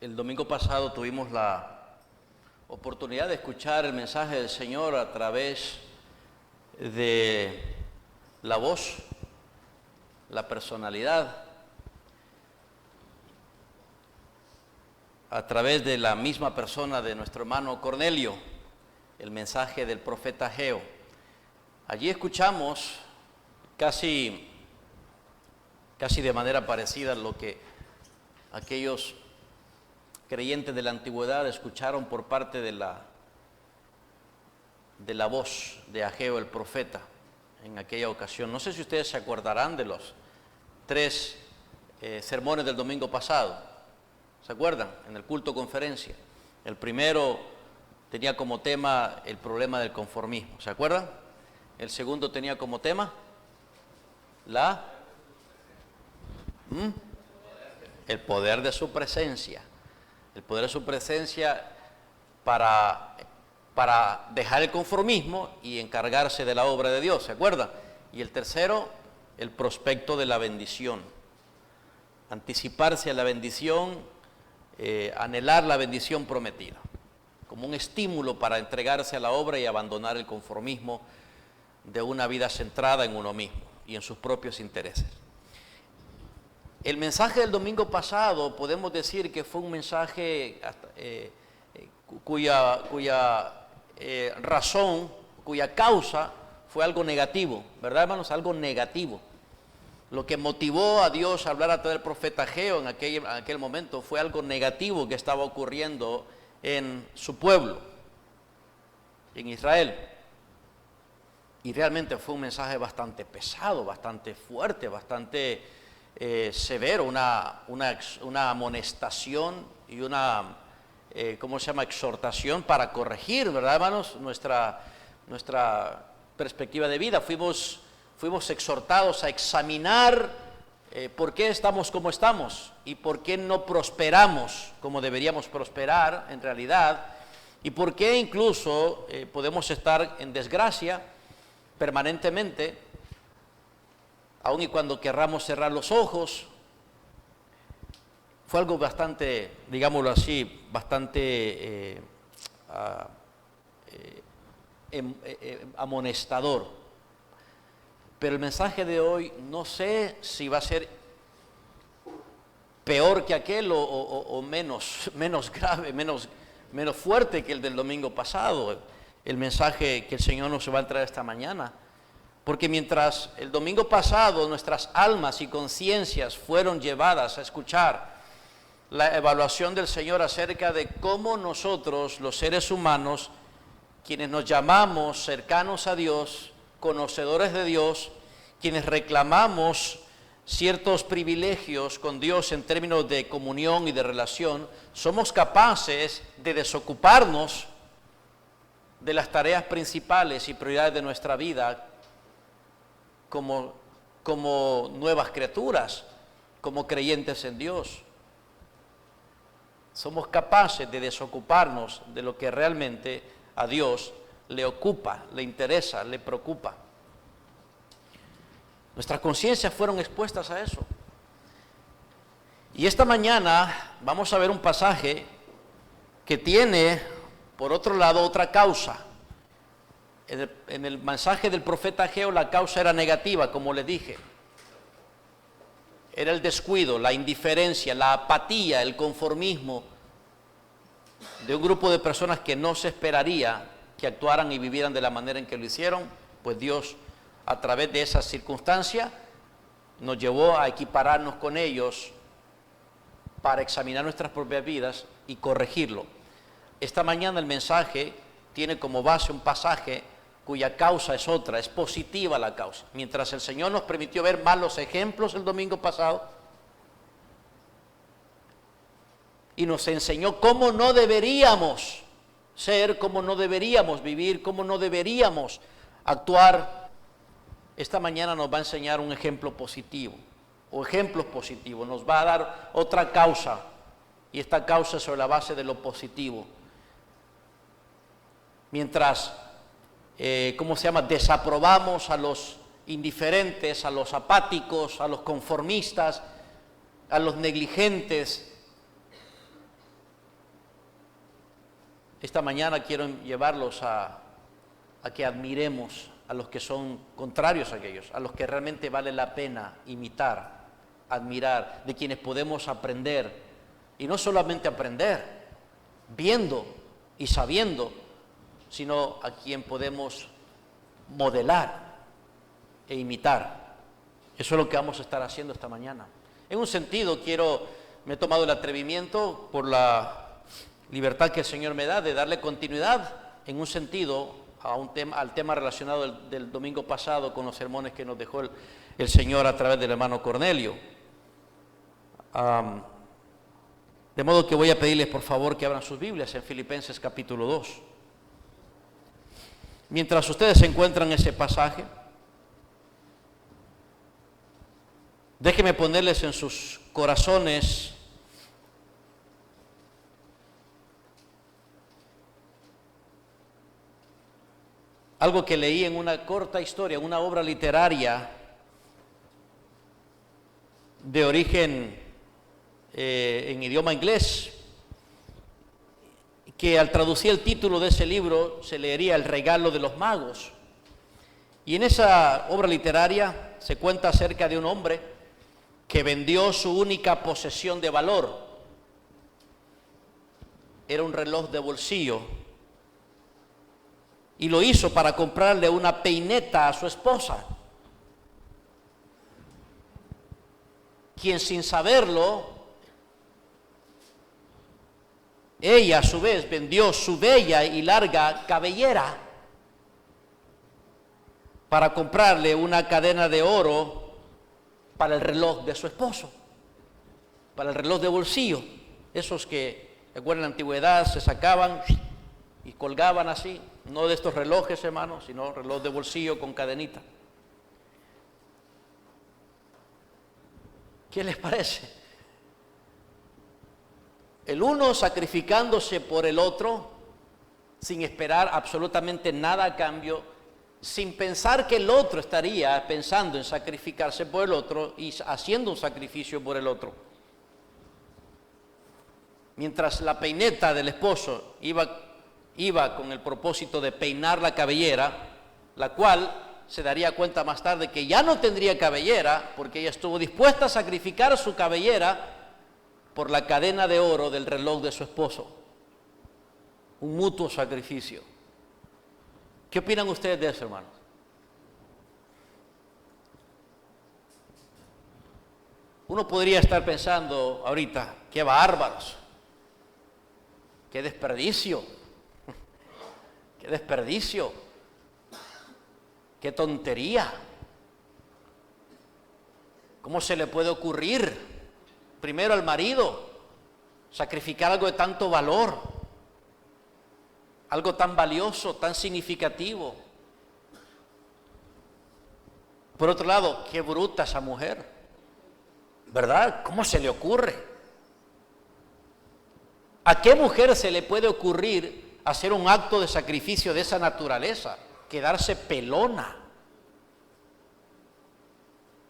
El domingo pasado tuvimos la oportunidad de escuchar el mensaje del Señor a través de la voz, la personalidad, a través de la misma persona de nuestro hermano Cornelio, el mensaje del profeta Ageo. Allí escuchamos casi de manera parecida lo que aquellos creyentes de la antigüedad escucharon por parte de la voz de Ageo el profeta en aquella ocasión. No sé si ustedes se acordarán de los 3 sermones del domingo pasado. ¿Se acuerdan? En el culto conferencia. El primero tenía como tema el problema del conformismo. ¿Se acuerdan? El segundo tenía como tema el poder de su presencia. El poder de su presencia para dejar el conformismo y encargarse de la obra de Dios, ¿se acuerdan? Y el tercero, el prospecto de la bendición. Anticiparse a la bendición, anhelar la bendición prometida, como un estímulo para entregarse a la obra y abandonar el conformismo de una vida centrada en uno mismo y en sus propios intereses. El mensaje del domingo pasado podemos decir que fue un mensaje cuya razón, cuya causa fue algo negativo, ¿verdad, hermanos? Algo negativo. Lo que motivó a Dios a hablar a través del profeta Ageo en aquel momento fue algo negativo que estaba ocurriendo en su pueblo, en Israel. Y realmente fue un mensaje bastante pesado, bastante fuerte, bastante severo, una amonestación y una, exhortación para corregir, ¿verdad, hermanos? Nuestra perspectiva de vida. Fuimos exhortados a examinar por qué estamos como estamos y por qué no prosperamos como deberíamos prosperar en realidad y por qué incluso podemos estar en desgracia permanentemente, aun y cuando querramos cerrar los ojos. Fue algo bastante, digámoslo así, bastante amonestador. Pero el mensaje de hoy no sé si va a ser peor que aquel o menos grave, menos fuerte que el del domingo pasado, el mensaje que el Señor nos va a traer esta mañana. Porque mientras el domingo pasado nuestras almas y conciencias fueron llevadas a escuchar la evaluación del Señor acerca de cómo nosotros, los seres humanos, quienes nos llamamos cercanos a Dios, conocedores de Dios, quienes reclamamos ciertos privilegios con Dios en términos de comunión y de relación, somos capaces de desocuparnos de las tareas principales y prioridades de nuestra vida como nuevas criaturas, como creyentes en Dios. Somos capaces de desocuparnos de lo que realmente a Dios le ocupa, le interesa, le preocupa. Nuestras conciencias fueron expuestas a eso. Y esta mañana vamos a ver un pasaje que tiene, por otro lado, otra causa. En el mensaje del profeta Ageo la causa era negativa, como les dije. Era el descuido, la indiferencia, la apatía, el conformismo de un grupo de personas que no se esperaría que actuaran y vivieran de la manera en que lo hicieron, pues Dios, a través de esa circunstancia, nos llevó a equipararnos con ellos para examinar nuestras propias vidas y corregirlo. Esta mañana el mensaje tiene como base un pasaje cuya causa es otra, es positiva la causa. Mientras el Señor nos permitió ver malos ejemplos el domingo pasado y nos enseñó cómo no deberíamos ser, cómo no deberíamos vivir, cómo no deberíamos actuar, esta mañana nos va a enseñar un ejemplo positivo, o ejemplos positivos, nos va a dar otra causa, y esta causa es sobre la base de lo positivo. Mientras desaprobamos a los indiferentes, a los apáticos, a los conformistas, a los negligentes, esta mañana quiero llevarlos a que admiremos a los que son contrarios a aquellos, a los que realmente vale la pena imitar, admirar, de quienes podemos aprender, y no solamente aprender, viendo y sabiendo, sino a quien podemos modelar e imitar. Eso es lo que vamos a estar haciendo esta mañana. En un sentido, me he tomado el atrevimiento, por la libertad que el Señor me da, de darle continuidad, en un sentido, al tema relacionado del domingo pasado, con los sermones que nos dejó el Señor a través del hermano Cornelio. De modo que voy a pedirles por favor que abran sus Biblias en Filipenses capítulo 2. Mientras ustedes se encuentran ese pasaje, déjenme ponerles en sus corazones algo que leí en una corta historia, una obra literaria de origen en idioma inglés, que al traducir el título de ese libro se leería El regalo de los magos. Y en esa obra literaria se cuenta acerca de un hombre que vendió su única posesión de valor. Era un reloj de bolsillo, y lo hizo para comprarle una peineta a su esposa, quien sin saberlo, ella a su vez vendió su bella y larga cabellera para comprarle una cadena de oro para el reloj de su esposo, para el reloj de bolsillo, esos que, recuerdan, en la antigüedad se sacaban y colgaban así, no de estos relojes, hermanos, sino reloj de bolsillo con cadenita. ¿Qué les parece? El uno sacrificándose por el otro, sin esperar absolutamente nada a cambio, sin pensar que el otro estaría pensando en sacrificarse por el otro y haciendo un sacrificio por el otro. Mientras la peineta del esposo iba con el propósito de peinar la cabellera, la cual se daría cuenta más tarde que ya no tendría cabellera, porque ella estuvo dispuesta a sacrificar su cabellera por la cadena de oro del reloj de su esposo. Un mutuo sacrificio. ¿Qué opinan ustedes de eso, hermanos? Uno podría estar pensando ahorita, qué bárbaros, qué desperdicio, qué desperdicio, qué tontería. ¿Cómo se le puede ocurrir primero al marido sacrificar algo de tanto valor, algo tan valioso, tan significativo? Por otro lado, qué bruta esa mujer, ¿verdad? ¿Cómo se le ocurre? ¿A qué mujer se le puede ocurrir hacer un acto de sacrificio de esa naturaleza? Quedarse pelona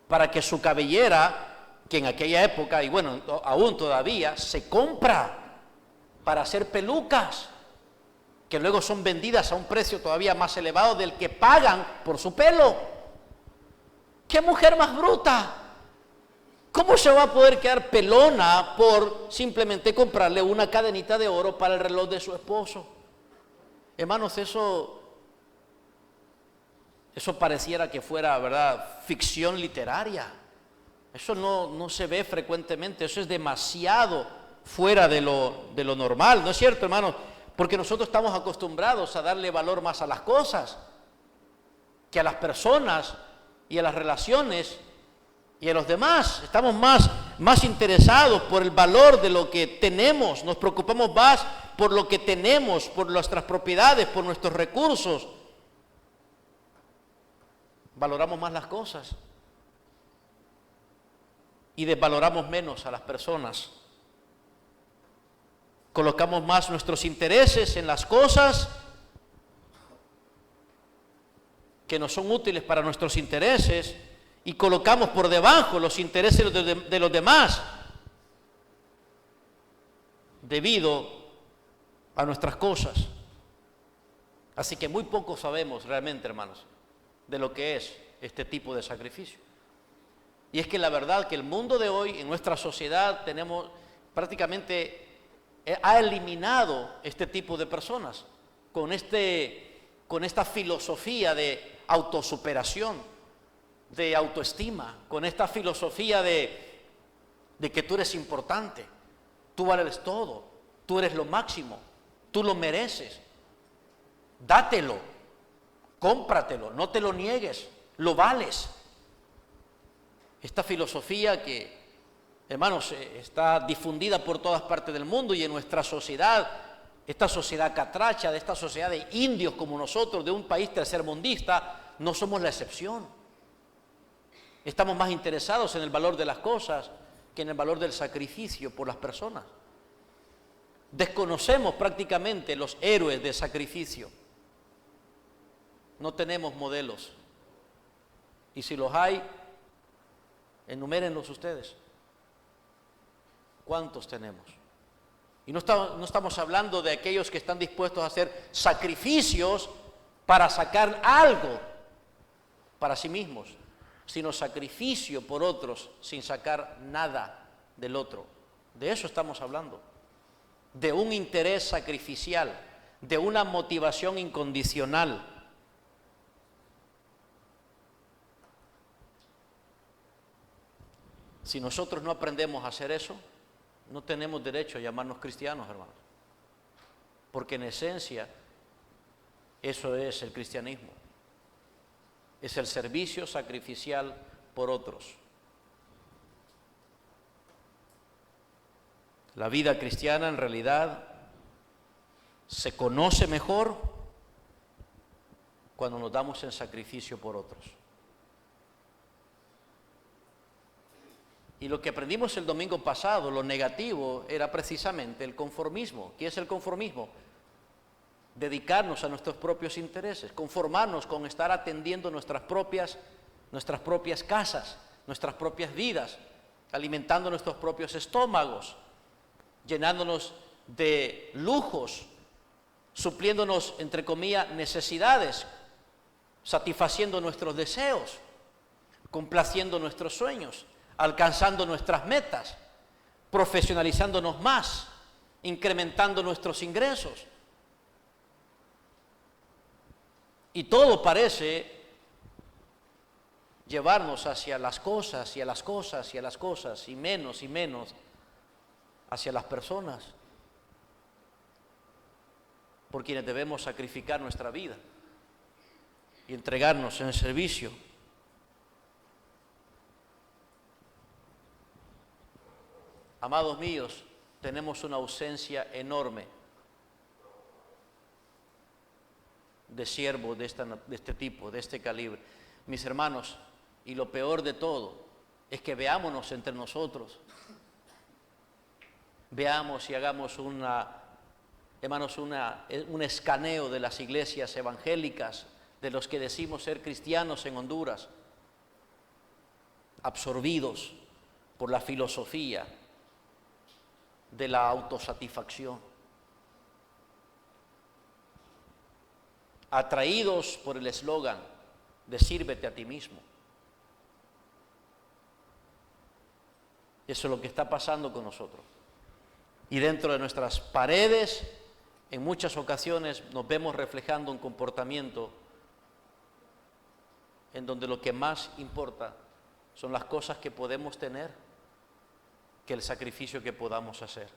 para que su cabellera, que en aquella época, y bueno, aún todavía, se compra para hacer pelucas, que luego son vendidas a un precio todavía más elevado del que pagan por su pelo. ¡Qué mujer más bruta! ¿Cómo se va a poder quedar pelona por simplemente comprarle una cadenita de oro para el reloj de su esposo? Hermanos, eso pareciera que fuera, ¿verdad?, ficción literaria. Eso no se ve frecuentemente, eso es demasiado fuera de lo normal, ¿no es cierto, hermanos? Porque nosotros estamos acostumbrados a darle valor más a las cosas que a las personas y a las relaciones y a los demás. Estamos más interesados por el valor de lo que tenemos, nos preocupamos más por lo que tenemos, por nuestras propiedades, por nuestros recursos. Valoramos más las cosas y desvaloramos menos a las personas. Colocamos más nuestros intereses en las cosas que no son útiles para nuestros intereses y colocamos por debajo los intereses de los demás debido a nuestras cosas. Así que muy poco sabemos realmente, hermanos, de lo que es este tipo de sacrificio. Y es que la verdad que el mundo de hoy, en nuestra sociedad, tenemos prácticamente ha eliminado este tipo de personas con esta filosofía de autosuperación, de autoestima, con esta filosofía de que tú eres importante, tú vales todo, tú eres lo máximo, tú lo mereces, dátelo, cómpratelo, no te lo niegues, lo vales. Esta filosofía que, hermanos, está difundida por todas partes del mundo y en nuestra sociedad, esta sociedad catracha, de esta sociedad de indios como nosotros, de un país tercermundista, no somos la excepción. Estamos más interesados en el valor de las cosas que en el valor del sacrificio por las personas. Desconocemos prácticamente los héroes de sacrificio. No tenemos modelos. Y si los hay, enumérenlos ustedes. ¿Cuántos tenemos? Y no estamos hablando de aquellos que están dispuestos a hacer sacrificios para sacar algo para sí mismos, sino sacrificio por otros sin sacar nada del otro. De eso estamos hablando. De un interés sacrificial, de una motivación incondicional. Si nosotros no aprendemos a hacer eso, no tenemos derecho a llamarnos cristianos, hermanos. Porque en esencia, eso es el cristianismo. Es el servicio sacrificial por otros. La vida cristiana en realidad se conoce mejor cuando nos damos en sacrificio por otros. Y lo que aprendimos el domingo pasado, lo negativo, era precisamente el conformismo. ¿Qué es el conformismo? Dedicarnos a nuestros propios intereses, conformarnos con estar atendiendo nuestras propias casas, nuestras propias vidas, alimentando nuestros propios estómagos, llenándonos de lujos, supliéndonos, entre comillas, necesidades, satisfaciendo nuestros deseos, complaciendo nuestros sueños, alcanzando nuestras metas, profesionalizándonos más, incrementando nuestros ingresos. Y todo parece llevarnos hacia las cosas y a las cosas y a las cosas y menos hacia las personas por quienes debemos sacrificar nuestra vida y entregarnos en servicio. Amados míos, tenemos una ausencia enorme de siervos de este tipo, de este calibre. Mis hermanos, y lo peor de todo es que veámonos entre nosotros. Veamos y hagamos un escaneo de las iglesias evangélicas, de los que decimos ser cristianos en Honduras, absorbidos por la filosofía de la autosatisfacción, atraídos por el eslogan de sírvete a ti mismo. Eso es lo que está pasando con nosotros. Y dentro de nuestras paredes, en muchas ocasiones nos vemos reflejando un comportamiento en donde lo que más importa son las cosas que podemos tener que el sacrificio que podamos hacer.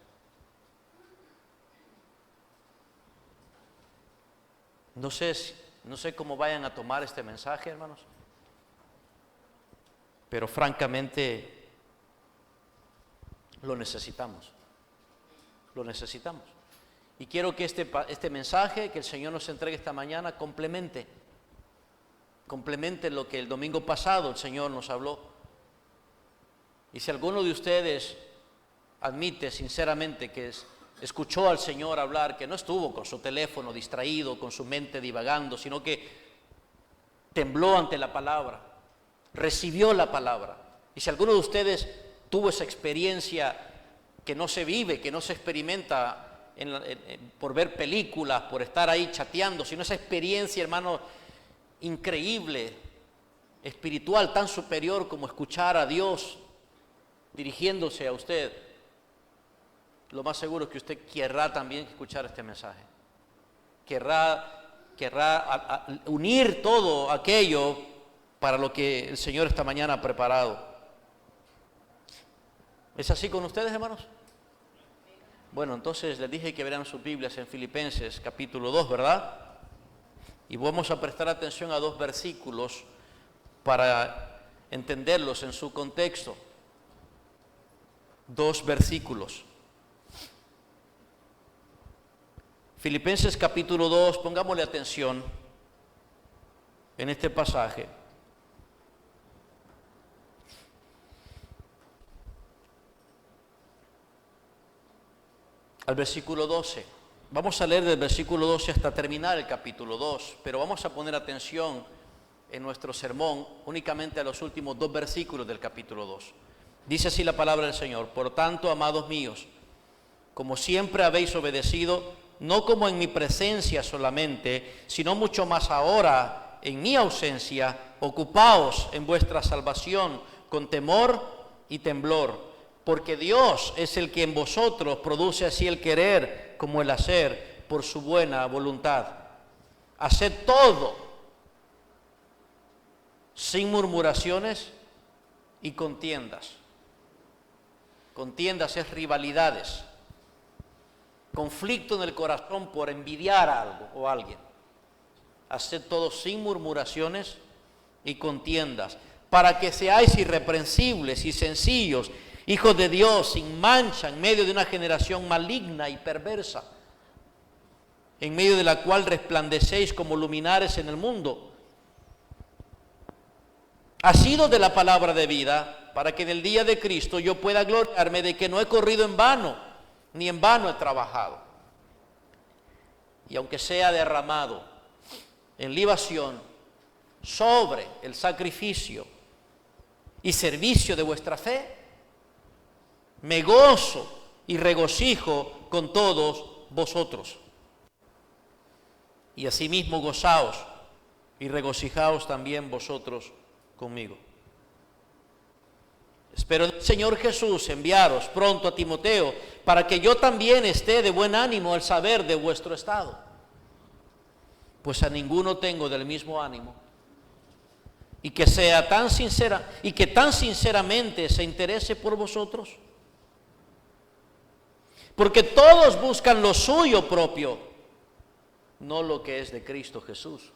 No sé cómo vayan a tomar este mensaje, hermanos, pero francamente lo necesitamos. Lo necesitamos. Y quiero que este mensaje que el Señor nos entregue esta mañana complemente lo que el domingo pasado el Señor nos habló. Y si alguno de ustedes admite sinceramente que escuchó al Señor hablar, que no estuvo con su teléfono distraído, con su mente divagando, sino que tembló ante la palabra, recibió la palabra. Y si alguno de ustedes tuvo esa experiencia que no se vive, que no se experimenta por ver películas, por estar ahí chateando, sino esa experiencia, hermano, increíble, espiritual, tan superior como escuchar a Dios dirigiéndose a usted. Lo más seguro es que usted querrá también escuchar este mensaje. Querrá unir todo aquello para lo que el Señor esta mañana ha preparado. ¿Es así con ustedes, hermanos? Bueno, entonces les dije que verán sus Biblias en Filipenses capítulo 2, ¿verdad? Y vamos a prestar atención a 2 versículos para entenderlos en su contexto. 2 versículos. Filipenses capítulo 2, pongámosle atención en este pasaje. Al versículo 12. Vamos a leer del versículo 12 hasta terminar el capítulo 2, pero vamos a poner atención en nuestro sermón únicamente a los últimos 2 versículos del capítulo 2. Dice así la palabra del Señor: por tanto, amados míos, como siempre habéis obedecido, no como en mi presencia solamente, sino mucho más ahora en mi ausencia, ocupaos en vuestra salvación con temor y temblor, porque Dios es el que en vosotros produce así el querer como el hacer por su buena voluntad. Haced todo sin murmuraciones y contiendas. Contiendas es rivalidades, conflicto en el corazón por envidiar a algo o a alguien. Haced todo sin murmuraciones y contiendas, para que seáis irreprensibles y sencillos, hijos de Dios, sin mancha, en medio de una generación maligna y perversa, en medio de la cual resplandecéis como luminares en el mundo, asidos de la palabra de vida, para que en el día de Cristo yo pueda gloriarme de que no he corrido en vano, ni en vano he trabajado. Y aunque sea derramado en libación sobre el sacrificio y servicio de vuestra fe, me gozo y regocijo con todos vosotros. Y asimismo gozaos y regocijaos también vosotros conmigo. Espero del Señor Jesús enviaros pronto a Timoteo, para que yo también esté de buen ánimo al saber de vuestro estado. Pues a ninguno tengo del mismo ánimo, y que sea tan sincera, y que tan sinceramente se interese por vosotros. Porque todos buscan lo suyo propio, no lo que es de Cristo Jesús.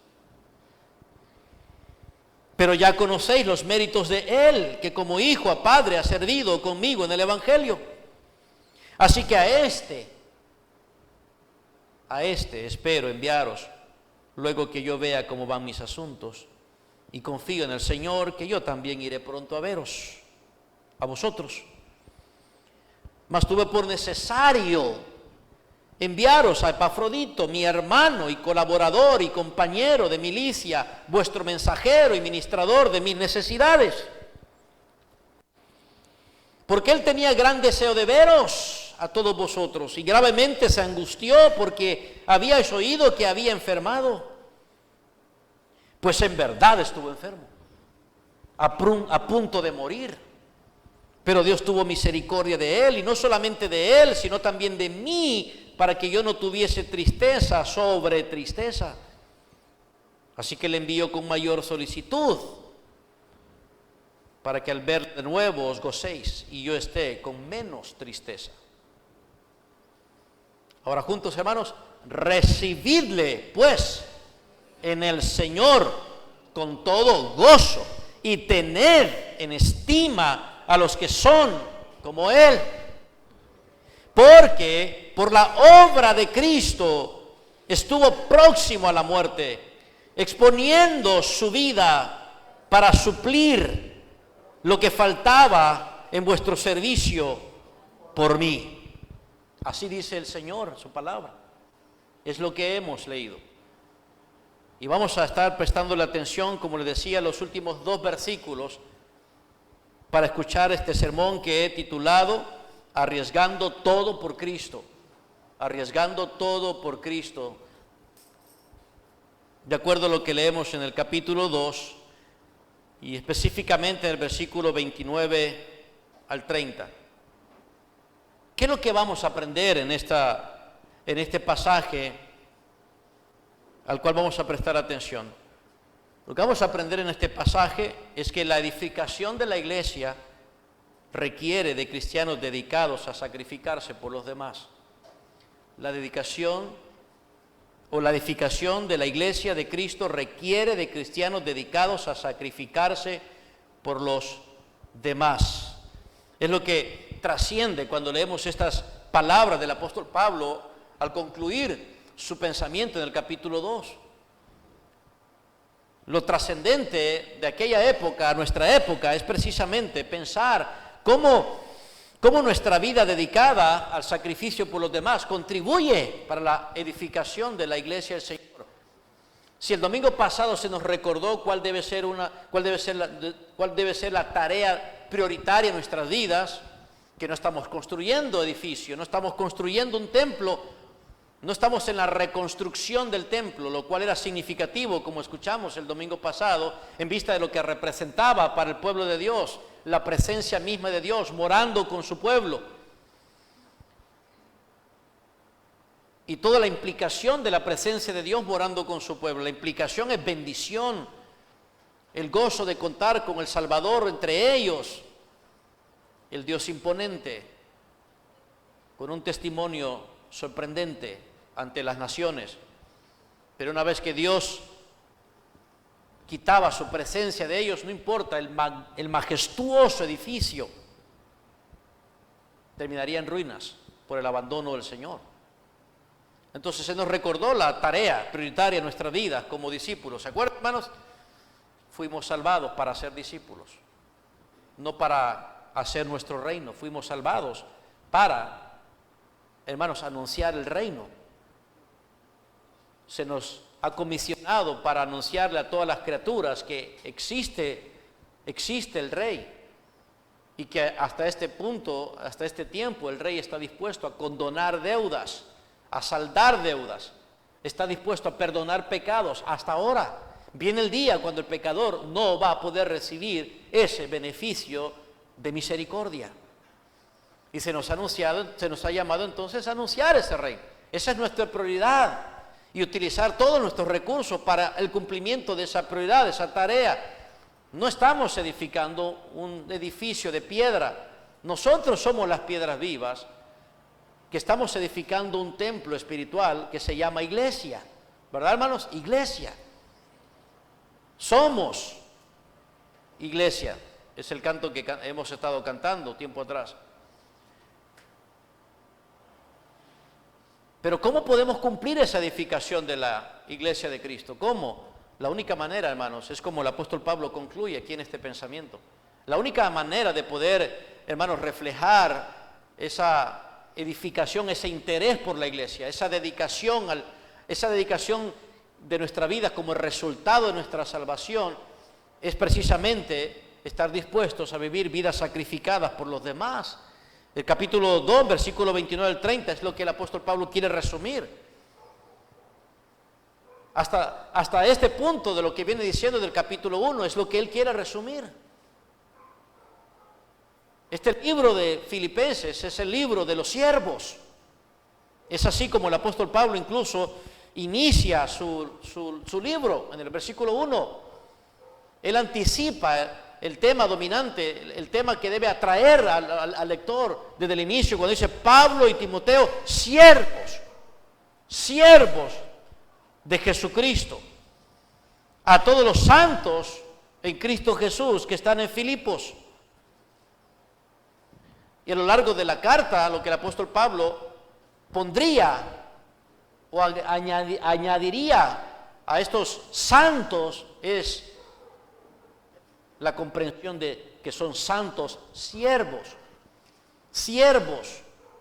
Pero ya conocéis los méritos de Él, que como hijo a padre ha servido conmigo en el Evangelio. Así que a este espero enviaros, luego que yo vea cómo van mis asuntos, y confío en el Señor, que yo también iré pronto a veros, a vosotros. Mas tuve por necesario enviaros a Epafrodito, mi hermano y colaborador y compañero de milicia, vuestro mensajero y ministrador de mis necesidades. Porque él tenía gran deseo de veros a todos vosotros, y gravemente se angustió porque habíais oído que había enfermado. Pues en verdad estuvo enfermo, a punto de morir. Pero Dios tuvo misericordia de él, y no solamente de él, sino también de mí, para que yo no tuviese tristeza sobre tristeza. Así que le envío con mayor solicitud, para que al ver de nuevo os gocéis y yo esté con menos tristeza. Ahora juntos, hermanos, recibidle pues en el Señor con todo gozo, y tened en estima a los que son como Él, porque por la obra de Cristo estuvo próximo a la muerte, exponiendo su vida para suplir lo que faltaba en vuestro servicio por mí. Así dice el Señor, su palabra. Es lo que hemos leído. Y vamos a estar prestándole atención, como le decía, los últimos 2 versículos para escuchar este sermón que he titulado Arriesgando todo por Cristo. arriesgando todo por Cristo, de acuerdo a lo que leemos en el capítulo 2 y específicamente en el versículo 29 al 30. ¿Qué es lo que vamos a aprender en este pasaje al cual vamos a prestar atención? Lo que vamos a aprender en este pasaje es que la edificación de la iglesia requiere de cristianos dedicados a sacrificarse por los demás. La dedicación o la edificación de la iglesia de Cristo requiere de cristianos dedicados a sacrificarse por los demás. Es lo que trasciende cuando leemos estas palabras del apóstol Pablo al concluir su pensamiento en el capítulo 2. Lo trascendente de aquella época a nuestra época es precisamente pensar cómo nuestra vida dedicada al sacrificio por los demás contribuye para la edificación de la iglesia del Señor. Si el domingo pasado se nos recordó cuál debe ser la tarea prioritaria en nuestras vidas, que no estamos construyendo edificio, no estamos construyendo un templo, no estamos en la reconstrucción del templo, lo cual era significativo, como escuchamos el domingo pasado, en vista de lo que representaba para el pueblo de Dios, la presencia misma de Dios morando con su pueblo. Y toda la implicación de la presencia de Dios morando con su pueblo. La implicación es bendición, el gozo de contar con el Salvador entre ellos, el Dios imponente, con un testimonio sorprendente ante las naciones. Pero una vez que Dios quitaba su presencia de ellos, no importa, el majestuoso edificio terminaría en ruinas por el abandono del Señor. Entonces se nos recordó la tarea prioritaria en nuestra vida como discípulos. ¿Se acuerdan, hermanos? Fuimos salvados para ser discípulos, no para hacer nuestro reino. Fuimos salvados para, hermanos, anunciar el reino. Se nos ha comisionado para anunciarle a todas las criaturas que existe el Rey y que hasta este punto, hasta este tiempo, el Rey está dispuesto a condonar deudas, a saldar deudas, está dispuesto a perdonar pecados. Hasta ahora viene el día cuando el pecador no va a poder recibir ese beneficio de misericordia. Y se nos ha llamado entonces a anunciar ese Rey. Esa es nuestra prioridad. Y utilizar todos nuestros recursos para el cumplimiento de esa prioridad, de esa tarea. No estamos edificando un edificio de piedra. Nosotros somos las piedras vivas que estamos edificando un templo espiritual que se llama iglesia. ¿Verdad, hermanos? Iglesia. Somos iglesia. Es el canto que hemos estado cantando tiempo atrás. Pero ¿cómo podemos cumplir esa edificación de la iglesia de Cristo? ¿Cómo? La única manera, hermanos, es como el apóstol Pablo concluye aquí en este pensamiento. La única manera de poder, hermanos, reflejar esa edificación, ese interés por la iglesia, esa dedicación de nuestra vida como el resultado de nuestra salvación, es precisamente estar dispuestos a vivir vidas sacrificadas por los demás. El capítulo 2, versículo 29 al 30 es lo que el apóstol Pablo quiere resumir. Hasta este punto de lo que viene diciendo del capítulo 1 es lo que él quiere resumir. Este libro de Filipenses es el libro de los siervos. Es así como el apóstol Pablo incluso inicia su libro en el versículo 1. Él anticipa el tema dominante, el tema que debe atraer al lector desde el inicio, cuando dice Pablo y Timoteo, siervos de Jesucristo, a todos los santos en Cristo Jesús que están en Filipos. Y a lo largo de la carta, lo que el apóstol Pablo pondría o añadiría a estos santos es la comprensión de que son santos siervos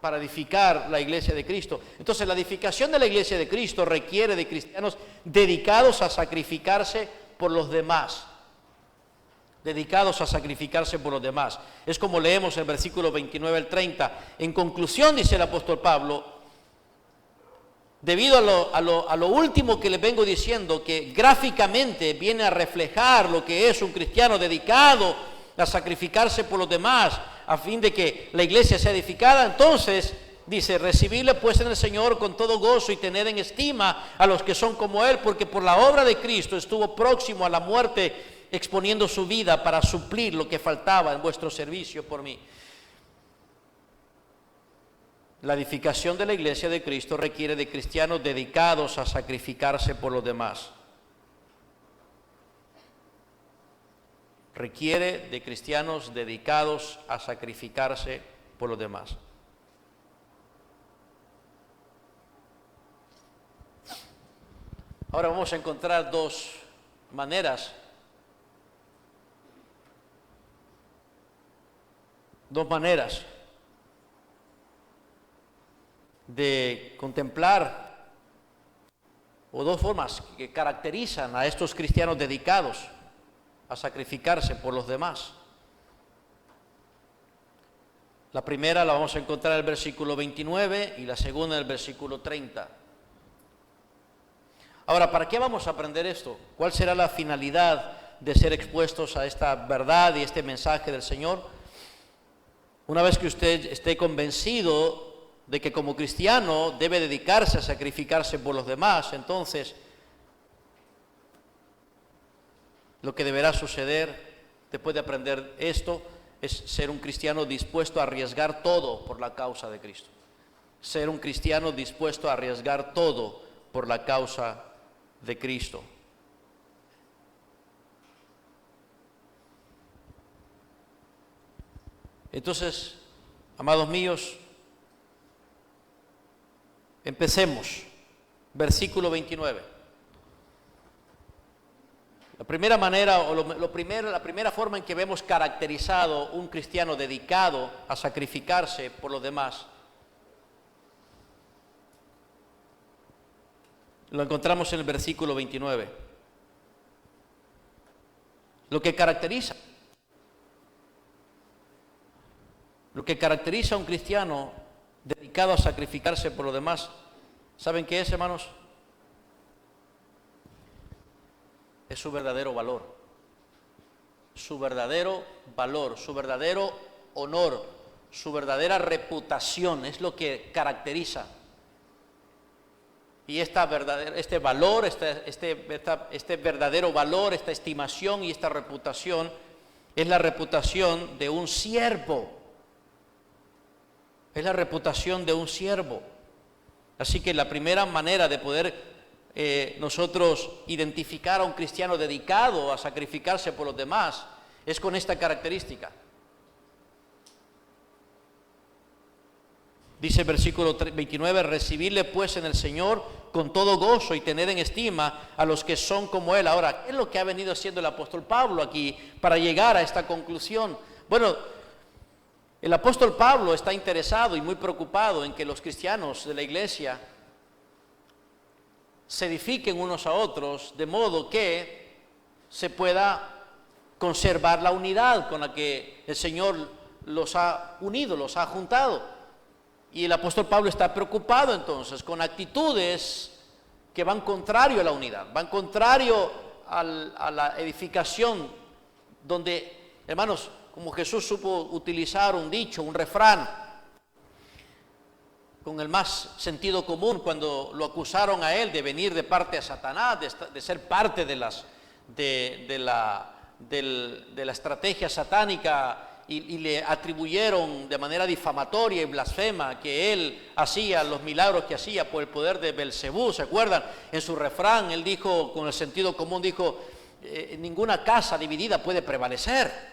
para edificar la iglesia de Cristo. Entonces, la edificación de la iglesia de Cristo requiere de cristianos dedicados a sacrificarse por los demás. Dedicados a sacrificarse por los demás. Es como leemos el versículo 29 al 30. En conclusión, dice el apóstol Pablo, debido a lo último que les vengo diciendo, que gráficamente viene a reflejar lo que es un cristiano dedicado a sacrificarse por los demás, a fin de que la iglesia sea edificada, entonces dice, recibidle pues en el Señor con todo gozo y tened en estima a los que son como Él, porque por la obra de Cristo estuvo próximo a la muerte, exponiendo su vida para suplir lo que faltaba en vuestro servicio por mí. La edificación de la iglesia de Cristo requiere de cristianos dedicados a sacrificarse por los demás. Requiere de cristianos dedicados a sacrificarse por los demás. Ahora vamos a encontrar dos maneras de contemplar, o dos formas que caracterizan a estos cristianos dedicados a sacrificarse por los demás. La primera la vamos a encontrar en el versículo 29 y la segunda en el versículo 30. Ahora, ¿para qué vamos a aprender esto? ¿Cuál será la finalidad de ser expuestos a esta verdad y este mensaje del Señor? Una vez que usted esté convencido de que como cristiano debe dedicarse a sacrificarse por los demás, entonces lo que deberá suceder después de aprender esto es ser un cristiano dispuesto a arriesgar todo por la causa de Cristo. Ser un cristiano dispuesto a arriesgar todo por la causa de Cristo. Entonces, amados míos, empecemos. Versículo 29. La primera manera, o la primera forma en que vemos caracterizado un cristiano dedicado a sacrificarse por los demás, lo encontramos en el versículo 29. Lo que caracteriza a un cristiano dedicado a sacrificarse por los demás, ¿saben qué es, hermanos? Es su verdadero valor. Su verdadero valor, su verdadero honor, su verdadera reputación es lo que caracteriza. Y este valor, este verdadero valor, esta estimación y esta reputación es la reputación de un siervo. Es la reputación de un siervo. Así que la primera manera de poder nosotros identificar a un cristiano dedicado a sacrificarse por los demás es con esta característica. Dice el versículo 29, recibidle pues en el Señor con todo gozo y tener en estima a los que son como Él. Ahora, ¿qué es lo que ha venido haciendo el apóstol Pablo aquí para llegar a esta conclusión? Bueno, el apóstol Pablo está interesado y muy preocupado en que los cristianos de la iglesia se edifiquen unos a otros de modo que se pueda conservar la unidad con la que el Señor los ha unido, los ha juntado. Y el apóstol Pablo está preocupado entonces con actitudes que van contrario a la unidad, van contrario a la edificación, donde, hermanos, como Jesús supo utilizar un dicho, un refrán, con el más sentido común cuando lo acusaron a él de venir de parte de Satanás, de ser parte de la estrategia satánica, y le atribuyeron de manera difamatoria y blasfema que él hacía los milagros que hacía por el poder de Belcebú. ¿Se acuerdan? En su refrán él dijo, con el sentido común, dijo, ninguna casa dividida puede prevalecer.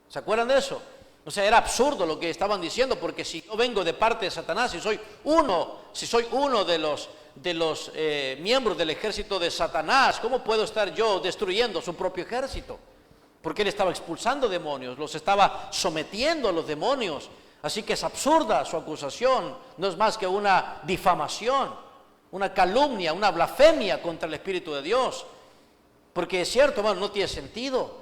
¿Se acuerdan de eso? O sea, era absurdo lo que estaban diciendo, porque si yo vengo de parte de Satanás, si soy uno de los miembros del ejército de Satanás, ¿cómo puedo estar yo destruyendo su propio ejército? Porque él estaba expulsando demonios, los estaba sometiendo a los demonios. Así que es absurda su acusación, no es más que una difamación, una calumnia, una blasfemia contra el Espíritu de Dios. Porque es cierto, hermano, no tiene sentido.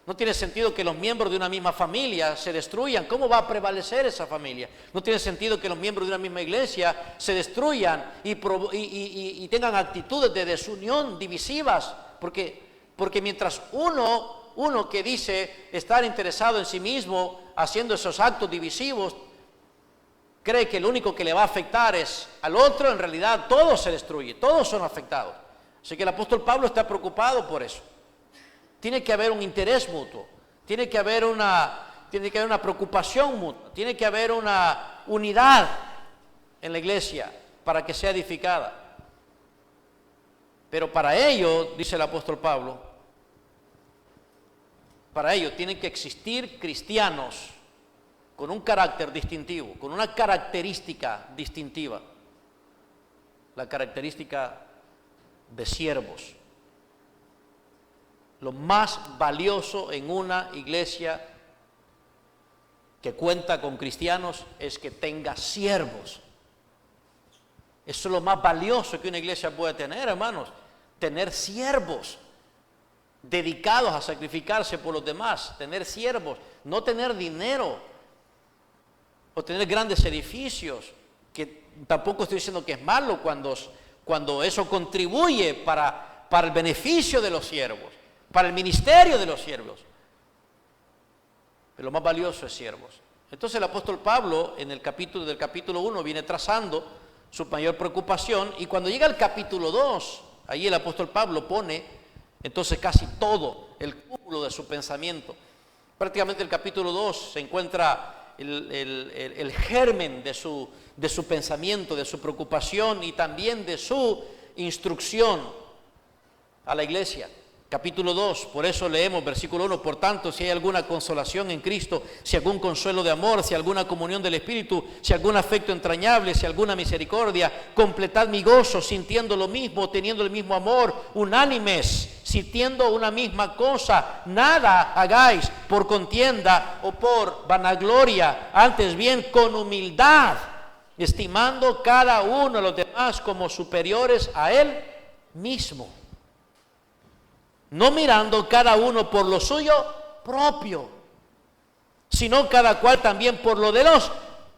No tiene sentido que los miembros de una misma familia se destruyan. ¿Cómo va a prevalecer esa familia? No tiene sentido que los miembros de una misma iglesia se destruyan y tengan actitudes de desunión divisivas. Porque mientras uno que dice estar interesado en sí mismo, haciendo esos actos divisivos, cree que lo único que le va a afectar es al otro, en realidad todo se destruye, todos son afectados. Así que el apóstol Pablo está preocupado por eso. Tiene que haber un interés mutuo, tiene que haber una preocupación mutua, tiene que haber una unidad en la iglesia para que sea edificada. Pero para ello, dice el apóstol Pablo, para ello tienen que existir cristianos con un carácter distintivo, con una característica distintiva, la característica de siervos. Lo más valioso en una iglesia que cuenta con cristianos es que tenga siervos. Eso es lo más valioso que una iglesia puede tener, hermanos. Tener siervos dedicados a sacrificarse por los demás. Tener siervos, no tener dinero o tener grandes edificios, que tampoco estoy diciendo que es malo cuando eso contribuye para el beneficio de los siervos, para el ministerio de los siervos. Pero lo más valioso es siervos. Entonces el apóstol Pablo del capítulo 1 viene trazando su mayor preocupación, y cuando llega al capítulo 2, ahí el apóstol Pablo pone entonces casi todo el cúmulo de su pensamiento. Prácticamente el capítulo 2 se encuentra el germen de su pensamiento, de su preocupación y también de su instrucción a la iglesia. Capítulo 2, por eso leemos versículo 1, por tanto, si hay alguna consolación en Cristo, si algún consuelo de amor, si alguna comunión del Espíritu, si algún afecto entrañable, si alguna misericordia, completad mi gozo, sintiendo lo mismo, teniendo el mismo amor, unánimes, sintiendo una misma cosa, nada hagáis por contienda o por vanagloria, antes bien con humildad, estimando cada uno a los demás como superiores a él mismo, no mirando cada uno por lo suyo propio, sino cada cual también por lo de los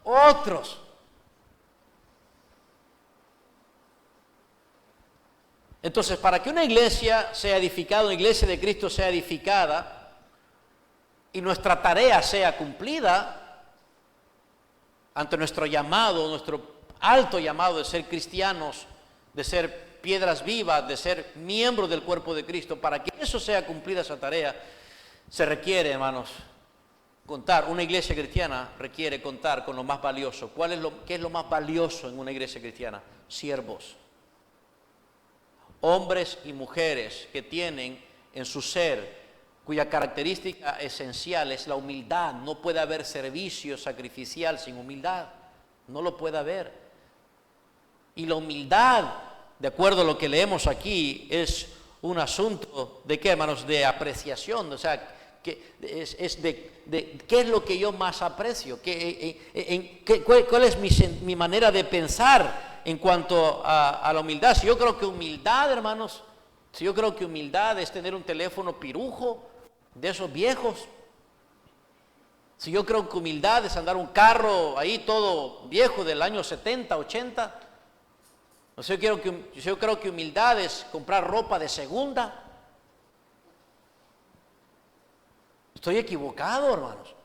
otros. Entonces, para que una iglesia sea edificada, una iglesia de Cristo sea edificada y nuestra tarea sea cumplida ante nuestro llamado, nuestro alto llamado de ser cristianos, de ser piedras vivas, de ser miembros del cuerpo de Cristo, para que eso sea cumplida, esa tarea, se requiere, hermanos, una iglesia cristiana requiere contar con lo más valioso. ¿Qué es lo más valioso en una iglesia cristiana? Siervos. Hombres y mujeres que tienen en su ser, cuya característica esencial es la humildad. No puede haber servicio sacrificial sin humildad, no lo puede haber. Y la humildad, de acuerdo a lo que leemos aquí, es un asunto de qué, hermanos, de apreciación. O sea, que es de qué es lo que yo más aprecio, cuál es mi manera de pensar en cuanto a la humildad. Si yo creo que humildad, hermanos, si yo creo que humildad es tener un teléfono pirujo de esos viejos, si yo creo que humildad es andar un carro ahí todo viejo del año 70, 80, yo creo que humildad es comprar ropa de segunda. Estoy equivocado, hermanos.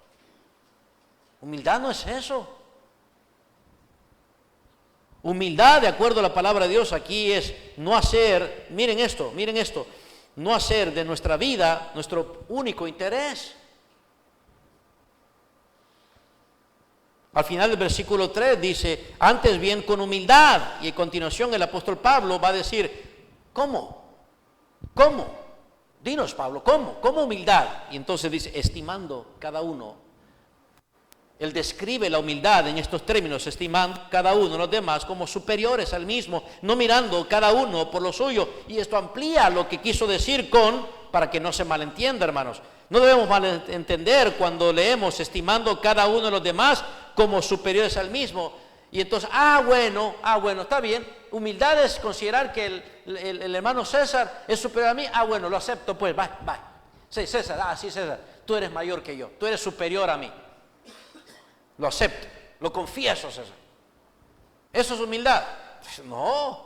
Humildad no es eso. Humildad, de acuerdo a la palabra de Dios, aquí es no hacer, miren esto, no hacer de nuestra vida nuestro único interés. Al final del versículo 3 dice, antes bien con humildad, y a continuación el apóstol Pablo va a decir, ¿cómo? Dinos, Pablo, ¿cómo humildad? Y entonces dice, estimando cada uno. Él describe la humildad en estos términos, estimando cada uno a los demás como superiores al mismo, no mirando cada uno por lo suyo. Y esto amplía lo que quiso decir para que no se malentienda, hermanos. No debemos malentender cuando leemos estimando cada uno de los demás como superiores al mismo. Y entonces, bueno, está bien. Humildad es considerar que el hermano César es superior a mí. Bueno, lo acepto, pues, va. Sí, César, sí, César, tú eres mayor que yo, tú eres superior a mí. Lo acepto, lo confieso, César. ¿Eso es humildad? Pues no.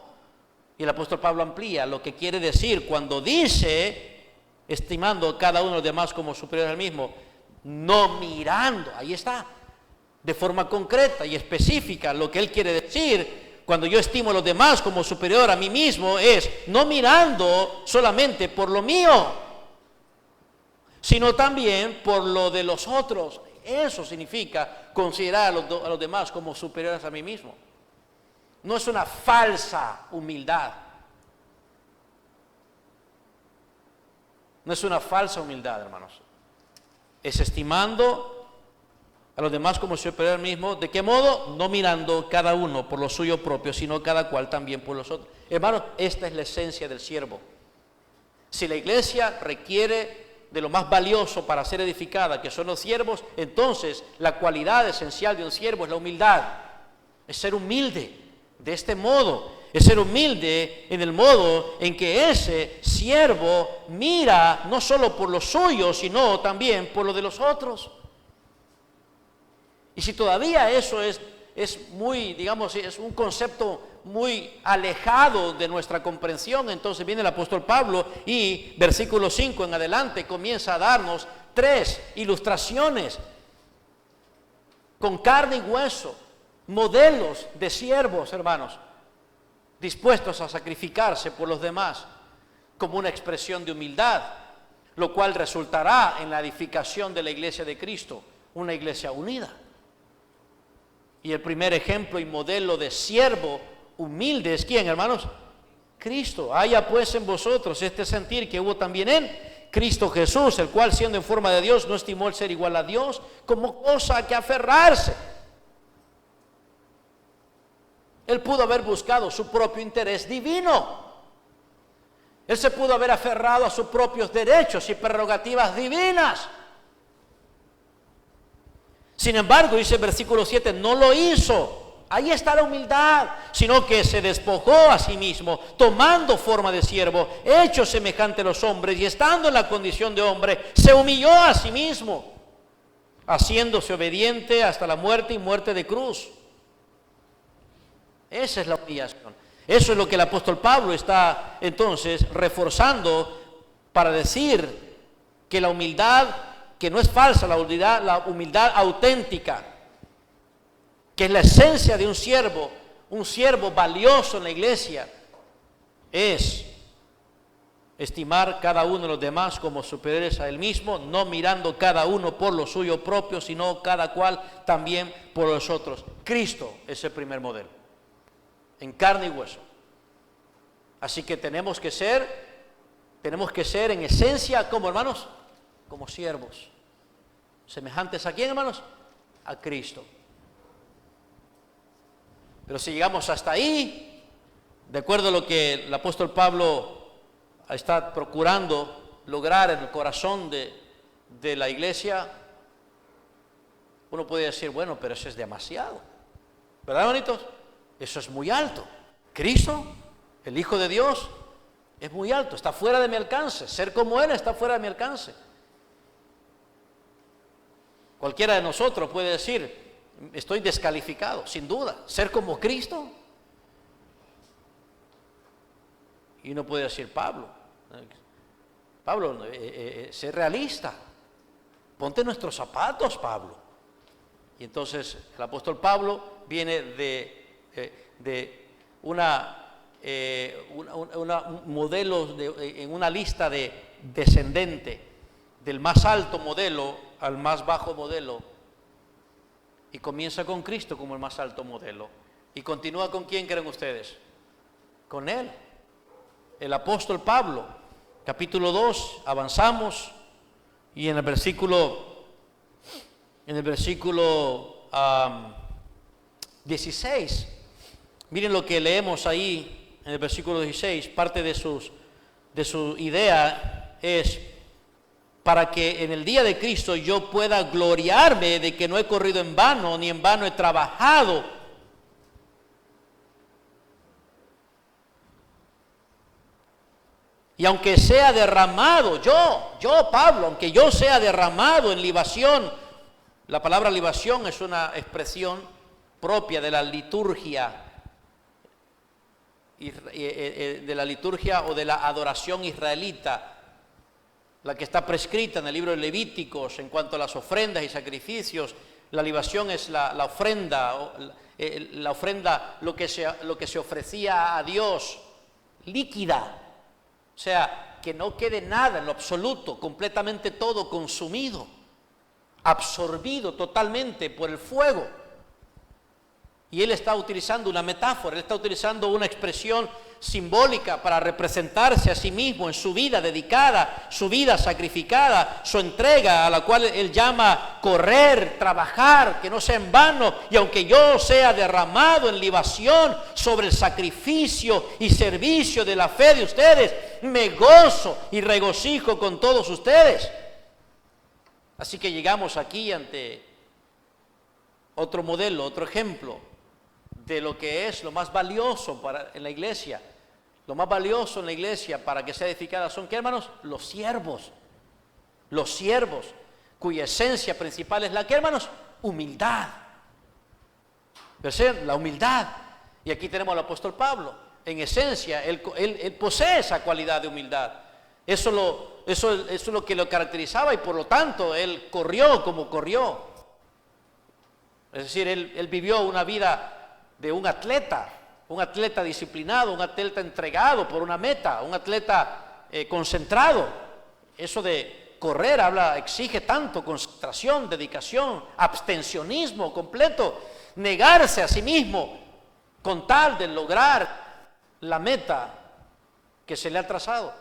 Y el apóstol Pablo amplía lo que quiere decir cuando dice, estimando a cada uno de los demás como superior al mismo, no mirando, ahí está, de forma concreta y específica, lo que él quiere decir cuando yo estimo a los demás como superior a mí mismo es no mirando solamente por lo mío, sino también por lo de los otros. Eso significa considerar a los demás como superiores a mí mismo. No es una falsa humildad. No es una falsa humildad, hermanos. Es estimando a los demás como superior al mismo. ¿De qué modo? No mirando cada uno por lo suyo propio, sino cada cual también por los otros. Hermanos, esta es la esencia del siervo. Si la iglesia requiere de lo más valioso para ser edificada, que son los siervos, entonces la cualidad esencial de un siervo es la humildad. Es ser humilde de este modo. Es ser humilde en el modo en que ese siervo mira no solo por lo suyo, sino también por lo de los otros. Y si todavía eso es muy, digamos, es un concepto muy alejado de nuestra comprensión, entonces viene el apóstol Pablo y versículo 5 en adelante comienza a darnos 3 ilustraciones con carne y hueso, modelos de siervos, hermanos, dispuestos a sacrificarse por los demás como una expresión de humildad, lo cual resultará en la edificación de la iglesia de Cristo, una iglesia unida. Y el primer ejemplo y modelo de siervo humilde es ¿quién, hermanos? Cristo. Haya pues en vosotros este sentir que hubo también en Cristo Jesús, el cual siendo en forma de Dios no estimó el ser igual a Dios como cosa a que aferrarse. Él pudo haber buscado su propio interés divino. Él se pudo haber aferrado a sus propios derechos y prerrogativas divinas. Sin embargo, dice el versículo 7, no lo hizo. Ahí está la humildad, sino que se despojó a sí mismo, tomando forma de siervo, hecho semejante a los hombres, y estando en la condición de hombre, se humilló a sí mismo, haciéndose obediente hasta la muerte y muerte de cruz. Esa es la humillación. Eso es lo que el apóstol Pablo está entonces reforzando para decir que la humildad, que no es falsa, la humildad auténtica, que es la esencia de un siervo valioso en la iglesia, es estimar cada uno de los demás como superiores a él mismo, no mirando cada uno por lo suyo propio, sino cada cual también por los otros. Cristo es el primer modelo, en carne y hueso. Así que tenemos que ser en esencia, como hermanos, como siervos. ¿Semejantes a quién, hermanos? A Cristo. Pero si llegamos hasta ahí, de acuerdo a lo que el apóstol Pablo está procurando lograr en el corazón de la iglesia, uno puede decir, bueno, pero eso es demasiado. ¿Verdad, hermanitos? Eso es muy alto. Cristo, el Hijo de Dios, es muy alto, está fuera de mi alcance. Ser como Él está fuera de mi alcance. Cualquiera de nosotros puede decir, estoy descalificado, sin duda. Ser como Cristo. Y uno puede decir, Pablo, sé realista. Ponte nuestros zapatos, Pablo. Y entonces el apóstol Pablo viene de un modelo, en una lista descendente, del más alto modelo al más bajo modelo, y comienza con Cristo como el más alto modelo, y continúa con ¿quién creen ustedes? Con Él, el apóstol Pablo. Capítulo 2, avanzamos, y en el versículo 16, miren lo que leemos ahí en el versículo 16. Parte de su idea es para que en el día de Cristo yo pueda gloriarme de que no he corrido en vano, ni en vano he trabajado. Y aunque sea derramado, yo Pablo, aunque yo sea derramado en libación, la palabra libación es una expresión propia de la liturgia, o de la adoración israelita, la que está prescrita en el libro de Levíticos en cuanto a las ofrendas y sacrificios. La libación es la ofrenda, lo que se ofrecía a Dios, líquida, o sea, que no quede nada en lo absoluto, completamente todo consumido, absorbido totalmente por el fuego. Y él está utilizando una metáfora, él está utilizando una expresión simbólica para representarse a sí mismo en su vida dedicada, su vida sacrificada, su entrega, a la cual él llama correr, trabajar, que no sea en vano. Y aunque yo sea derramado en libación sobre el sacrificio y servicio de la fe de ustedes, me gozo y regocijo con todos ustedes. Así que llegamos aquí ante otro modelo, otro ejemplo de lo que es lo más valioso en la iglesia. Lo más valioso en la iglesia para que sea edificada son, ¿qué, hermanos? Los siervos, cuya esencia principal es la, ¿qué, hermanos? Humildad. La humildad. Y aquí tenemos al apóstol Pablo. En esencia, él posee esa cualidad de humildad. Eso es lo que lo caracterizaba, y por lo tanto él corrió como corrió. Es decir, él vivió una vida de un atleta disciplinado, un atleta entregado por una meta, un atleta concentrado. Eso de correr exige tanto concentración, dedicación, abstencionismo completo, negarse a sí mismo con tal de lograr la meta que se le ha trazado.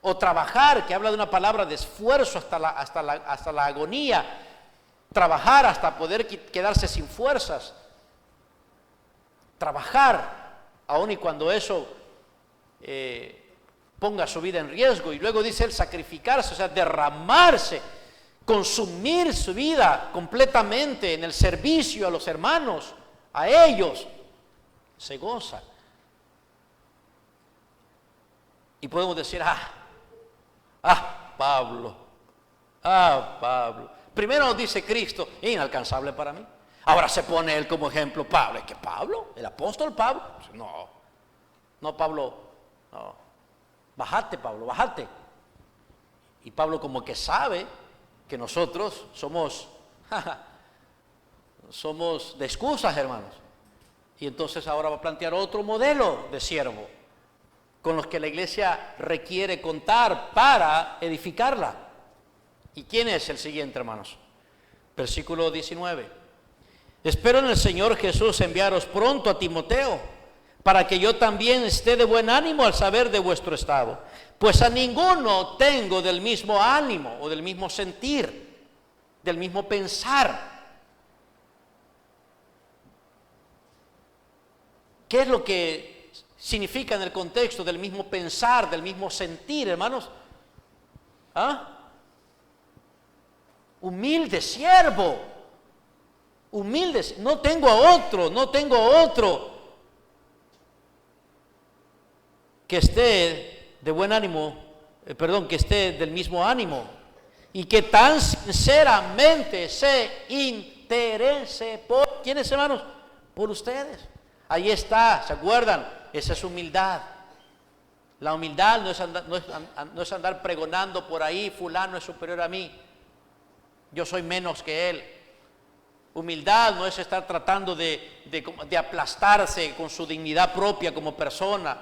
O trabajar, que habla de una palabra de esfuerzo hasta la agonía, trabajar hasta poder quedarse sin fuerzas. Trabajar, aun y cuando eso ponga su vida en riesgo. Y luego dice él sacrificarse, o sea, derramarse, consumir su vida completamente en el servicio a los hermanos, a ellos. Se goza. Y podemos decir, Pablo. Primero nos dice Cristo, inalcanzable para mí. Ahora se pone él como ejemplo, Pablo. ¿Es que Pablo? ¿El apóstol Pablo? No, Pablo, no. Bájate, Pablo, bájate. Y Pablo como que sabe que nosotros somos de excusas, hermanos. Y entonces ahora va a plantear otro modelo de siervo con los que la iglesia requiere contar para edificarla. ¿Y quién es el siguiente, hermanos? Versículo 19. Espero en el Señor Jesús enviaros pronto a Timoteo, para que yo también esté de buen ánimo al saber de vuestro estado. Pues a ninguno tengo del mismo ánimo o del mismo sentir, del mismo pensar. ¿Qué es lo que significa en el contexto del mismo pensar, del mismo sentir, hermanos? Humilde siervo. Humilde, no tengo a otro que esté de buen ánimo, que esté del mismo ánimo y que tan sinceramente se interese por, ¿quiénes, hermanos? Por ustedes. Ahí está, ¿se acuerdan? Esa es humildad. La humildad no es andar pregonando por ahí, fulano es superior a mí, yo soy menos que él. Humildad no es estar tratando de aplastarse con su dignidad propia como persona.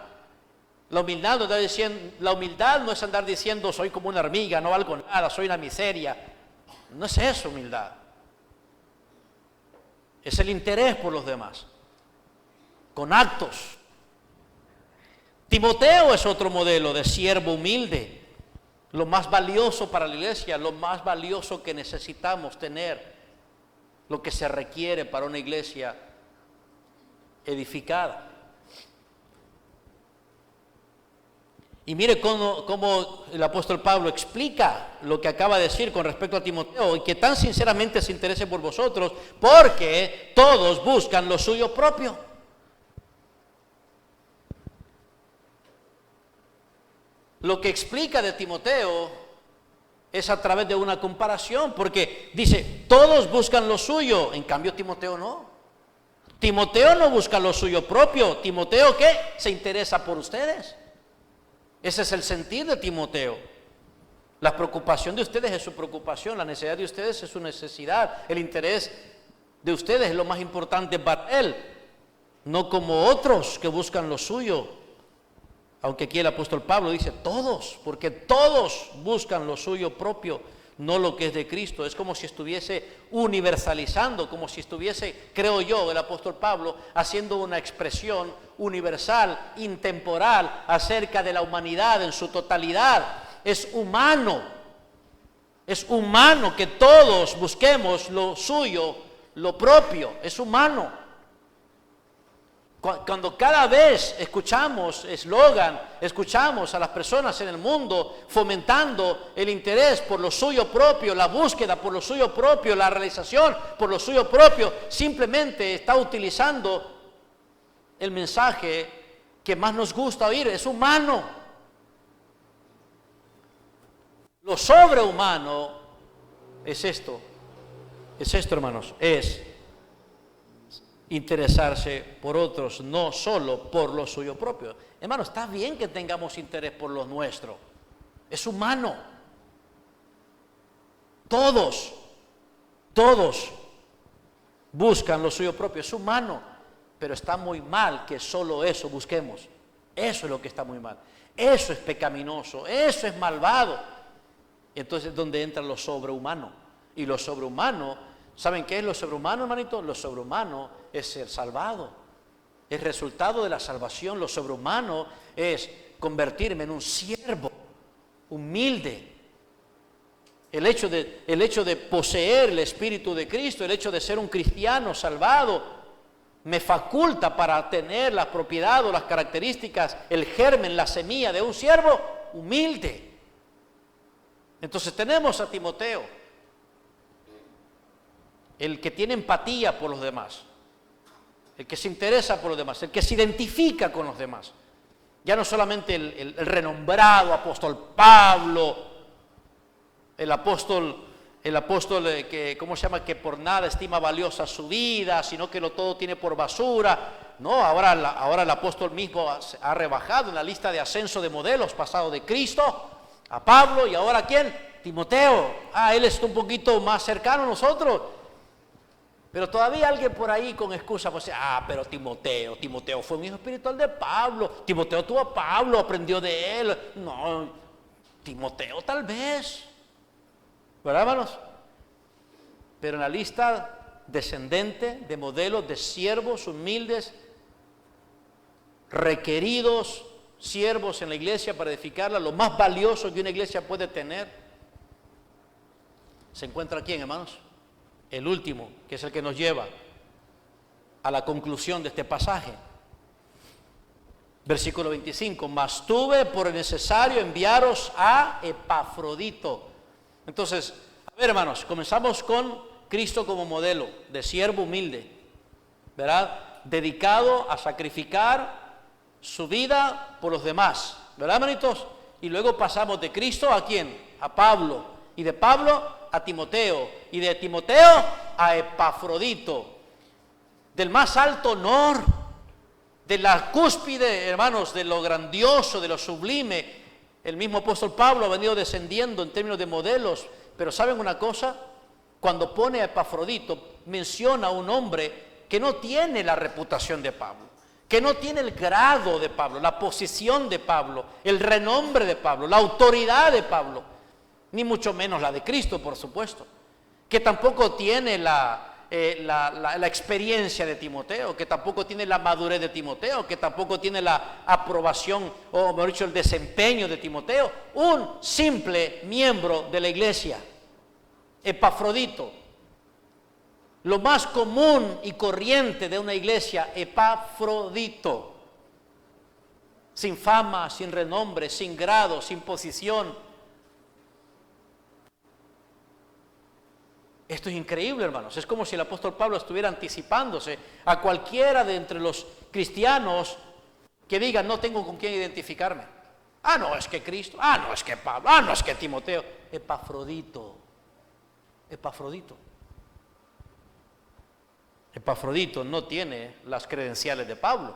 La humildad no es andar diciendo soy como una hormiga, no valgo nada, soy una miseria. No es eso humildad. Es el interés por los demás, con actos. Timoteo es otro modelo de siervo humilde. Lo más valioso para la iglesia, lo más valioso que necesitamos tener, lo que se requiere para una iglesia edificada. Y mire cómo el apóstol Pablo explica lo que acaba de decir con respecto a Timoteo, y que tan sinceramente se interese por vosotros, porque todos buscan lo suyo propio. lo que explica de Timoteo es a través de una comparación, porque dice, todos buscan lo suyo, en cambio Timoteo no. Timoteo no busca lo suyo propio. Timoteo, ¿qué? Se interesa por ustedes. Ese es el sentir de Timoteo. La preocupación de ustedes es su preocupación, la necesidad de ustedes es su necesidad, el interés de ustedes es lo más importante para él, no como otros que buscan lo suyo. Aunque aquí el apóstol Pablo dice todos, porque todos buscan lo suyo propio, no lo que es de Cristo. Es como si estuviese universalizando, como si estuviese, creo yo, el apóstol Pablo haciendo una expresión universal, intemporal, acerca de la humanidad en su totalidad. Es humano que todos busquemos lo suyo, lo propio, es humano. Cuando cada vez escuchamos eslogan, escuchamos a las personas en el mundo fomentando el interés por lo suyo propio, la búsqueda por lo suyo propio, la realización por lo suyo propio, simplemente está utilizando el mensaje que más nos gusta oír, es humano. Lo sobrehumano es esto, hermanos, es interesarse por otros, no solo por lo suyo propio. Hermano, está bien que tengamos interés por lo nuestro, es humano. Todos buscan lo suyo propio, es humano, pero está muy mal que solo eso busquemos. Eso es lo que está muy mal, eso es pecaminoso, eso es malvado. Entonces, ¿dónde entra lo sobrehumano? Y lo sobrehumano, ¿saben qué es lo sobrehumano, hermanito? Lo sobrehumano es ser salvado. Es resultado de la salvación. Lo sobrehumano es convertirme en un siervo humilde. El hecho de poseer el Espíritu de Cristo, el hecho de ser un cristiano salvado, me faculta para tener la propiedad o las características, el germen, la semilla de un siervo humilde. Entonces tenemos a Timoteo, el que tiene empatía por los demás, el que se interesa por los demás, el que se identifica con los demás. Ya no solamente el renombrado apóstol Pablo, el apóstol que, ¿cómo se llama?, que por nada estima valiosa su vida, sino que lo todo tiene por basura. No, ahora el apóstol mismo ha rebajado en la lista de ascenso de modelos, pasado de Cristo a Pablo, y ahora ¿quién? Timoteo. Él está un poquito más cercano a nosotros, pero todavía alguien por ahí con excusa pues pero Timoteo fue un hijo espiritual de Pablo, Timoteo tuvo a Pablo, aprendió de él. No, Timoteo tal vez, ¿verdad, hermanos? Pero en la lista descendente de modelos de siervos humildes, requeridos siervos en la iglesia para edificarla, lo más valioso que una iglesia puede tener, se encuentra aquí, hermanos, el último, que es el que nos lleva a la conclusión de este pasaje. Versículo 25, mas tuve por necesario enviaros a Epafrodito. Entonces, a ver, hermanos, comenzamos con Cristo como modelo de siervo humilde, ¿verdad? Dedicado a sacrificar su vida por los demás, ¿verdad, hermanitos? Y luego pasamos de Cristo ¿a quién? A Pablo, y de Pablo a Timoteo, y de Timoteo a Epafrodito, del más alto honor, de la cúspide, hermanos, de lo grandioso, de lo sublime. El mismo apóstol Pablo ha venido descendiendo en términos de modelos, pero ¿saben una cosa? Cuando pone a Epafrodito, menciona a un hombre que no tiene la reputación de Pablo, que no tiene el grado de Pablo, la posición de Pablo, el renombre de Pablo, la autoridad de Pablo, ni mucho menos la de Cristo, por supuesto, que tampoco tiene la experiencia de Timoteo, que tampoco tiene la madurez de Timoteo, que tampoco tiene la aprobación, o mejor dicho, el desempeño de Timoteo, un simple miembro de la iglesia, Epafrodito. Lo más común y corriente de una iglesia, Epafrodito. Sin fama, sin renombre, sin grado, sin posición. Esto es increíble, hermanos. Es como si el apóstol Pablo estuviera anticipándose a cualquiera de entre los cristianos que digan, no tengo con quién identificarme. Ah, no, es que Cristo. Ah, no, es que Pablo. Ah, no, es que Timoteo. Epafrodito. Epafrodito. Epafrodito no tiene las credenciales de Pablo.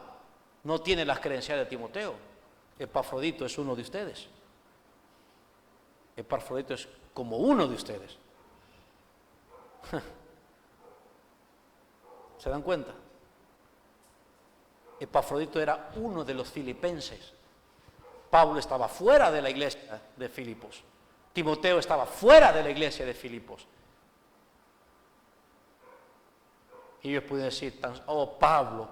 No tiene las credenciales de Timoteo. Epafrodito es uno de ustedes. Epafrodito es como uno de ustedes. ¿Se dan cuenta? Epafrodito era uno de los filipenses. Pablo estaba fuera de la iglesia de Filipos. Timoteo estaba fuera de la iglesia de Filipos. Y ellos pueden decir, oh Pablo,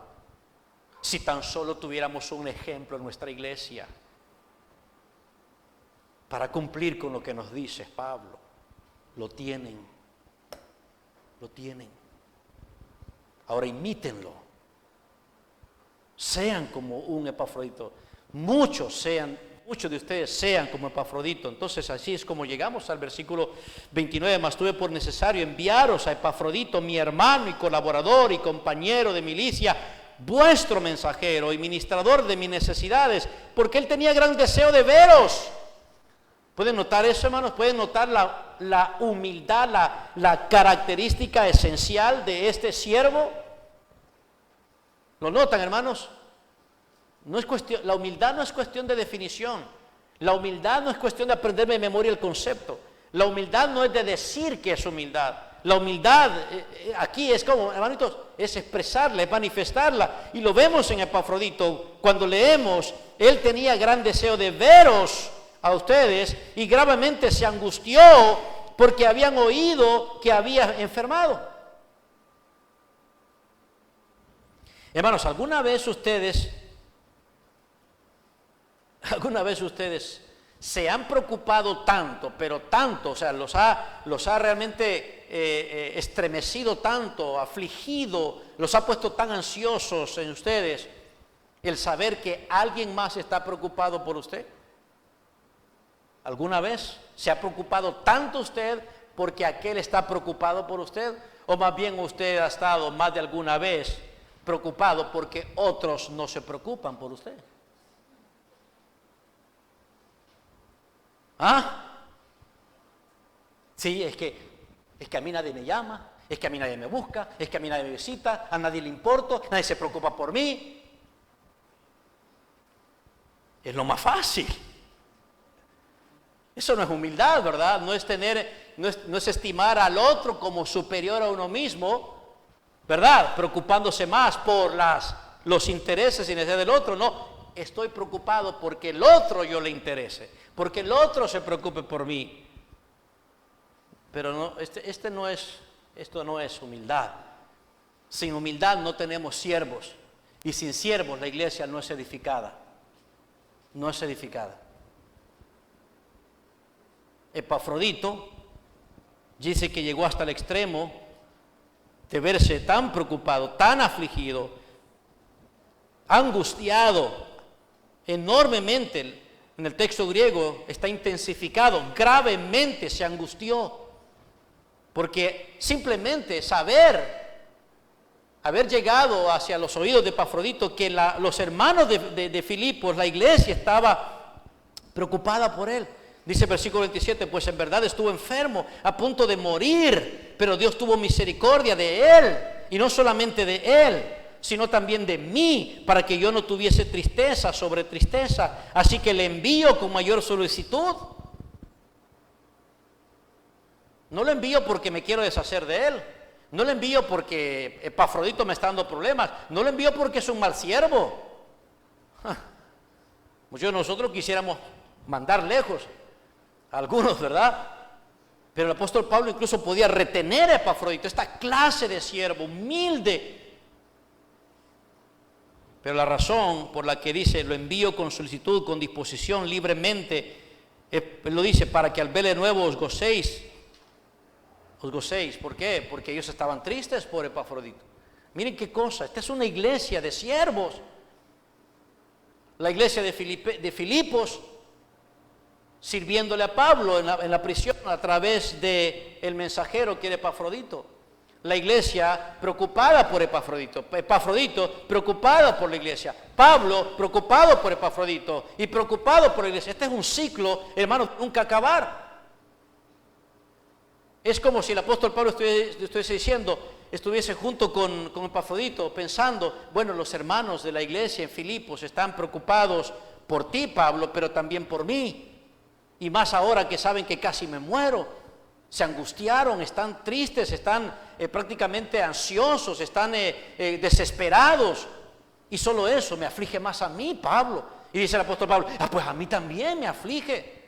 si tan solo tuviéramos un ejemplo en nuestra iglesia para cumplir con lo que nos dices, Pablo. Lo tienen. Lo tienen. Ahora imítenlo. Sean como un Epafrodito. Muchos de ustedes sean como Epafrodito. Entonces así es como llegamos al versículo 29. Mas tuve por necesario enviaros a Epafrodito, mi hermano y colaborador y compañero de milicia, vuestro mensajero y ministrador de mis necesidades, porque él tenía gran deseo de veros. ¿Pueden notar eso, hermanos? ¿Pueden notar la humildad, la característica esencial de este siervo? ¿Lo notan, hermanos? La humildad no es cuestión de definición. La humildad no es cuestión de aprenderme de memoria el concepto. La humildad no es de decir que es humildad. La humildad aquí es como, hermanitos, es expresarla, es manifestarla. Y lo vemos en Epafrodito. Cuando leemos, él tenía gran deseo de veros a ustedes y gravemente se angustió porque habían oído que había enfermado. Hermanos, ¿alguna vez ustedes se han preocupado tanto, pero tanto, o sea, los ha realmente estremecido tanto, afligido, los ha puesto tan ansiosos en ustedes el saber que alguien más está preocupado por usted? ¿Alguna vez se ha preocupado tanto usted porque aquel está preocupado por usted? ¿O más bien usted ha estado más de alguna vez preocupado porque otros no se preocupan por usted? ¿Ah? Sí, es que a mí nadie me llama, es que a mí nadie me busca, es que a mí nadie me visita, a nadie le importo, nadie se preocupa por mí. Es lo más fácil. Eso no es humildad, ¿verdad? No es estimar al otro como superior a uno mismo, ¿verdad? Preocupándose más por los intereses y necesidades del otro. No, estoy preocupado porque el otro yo le interese, porque el otro se preocupe por mí. Pero no, esto no es humildad. Sin humildad no tenemos siervos, y sin siervos la iglesia no es edificada. No es edificada. Epafrodito dice que llegó hasta el extremo de verse tan preocupado, tan afligido, angustiado enormemente. En el texto griego está intensificado, gravemente se angustió, porque simplemente haber llegado hacia los oídos de Epafrodito que los hermanos de Filipos, la iglesia, estaba preocupada por él. Dice el versículo 27, pues en verdad estuvo enfermo, a punto de morir, pero Dios tuvo misericordia de él, y no solamente de él, sino también de mí, para que yo no tuviese tristeza sobre tristeza. Así que le envío con mayor solicitud. No lo envío porque me quiero deshacer de él. No lo envío porque Epafrodito me está dando problemas. No lo envío porque es un mal siervo. Muchos de nosotros quisiéramos mandar lejos a algunos, ¿verdad? Pero el apóstol Pablo incluso podía retener a Epafrodito, esta clase de siervo humilde. Pero la razón por la que dice lo envío con solicitud, con disposición, libremente, lo dice para que al verle de nuevo os gocéis. Os gocéis. ¿Por qué? Porque ellos estaban tristes por Epafrodito. Miren qué cosa, esta es una iglesia de siervos. La iglesia de Filipos, sirviéndole a Pablo en la prisión a través del mensajero que era Epafrodito. La iglesia preocupada por Epafrodito. Epafrodito preocupado por la iglesia. Pablo preocupado por Epafrodito y preocupado por la iglesia. Este es un ciclo, hermanos, nunca acabar. Es como si el apóstol Pablo estuviese junto con Epafrodito pensando, bueno, los hermanos de la iglesia en Filipos están preocupados por ti, Pablo, pero también por mí. Y más ahora que saben que casi me muero. Se angustiaron, están tristes, están prácticamente ansiosos, están desesperados. Y solo eso me aflige más a mí, Pablo. Y dice el apóstol Pablo, pues a mí también me aflige.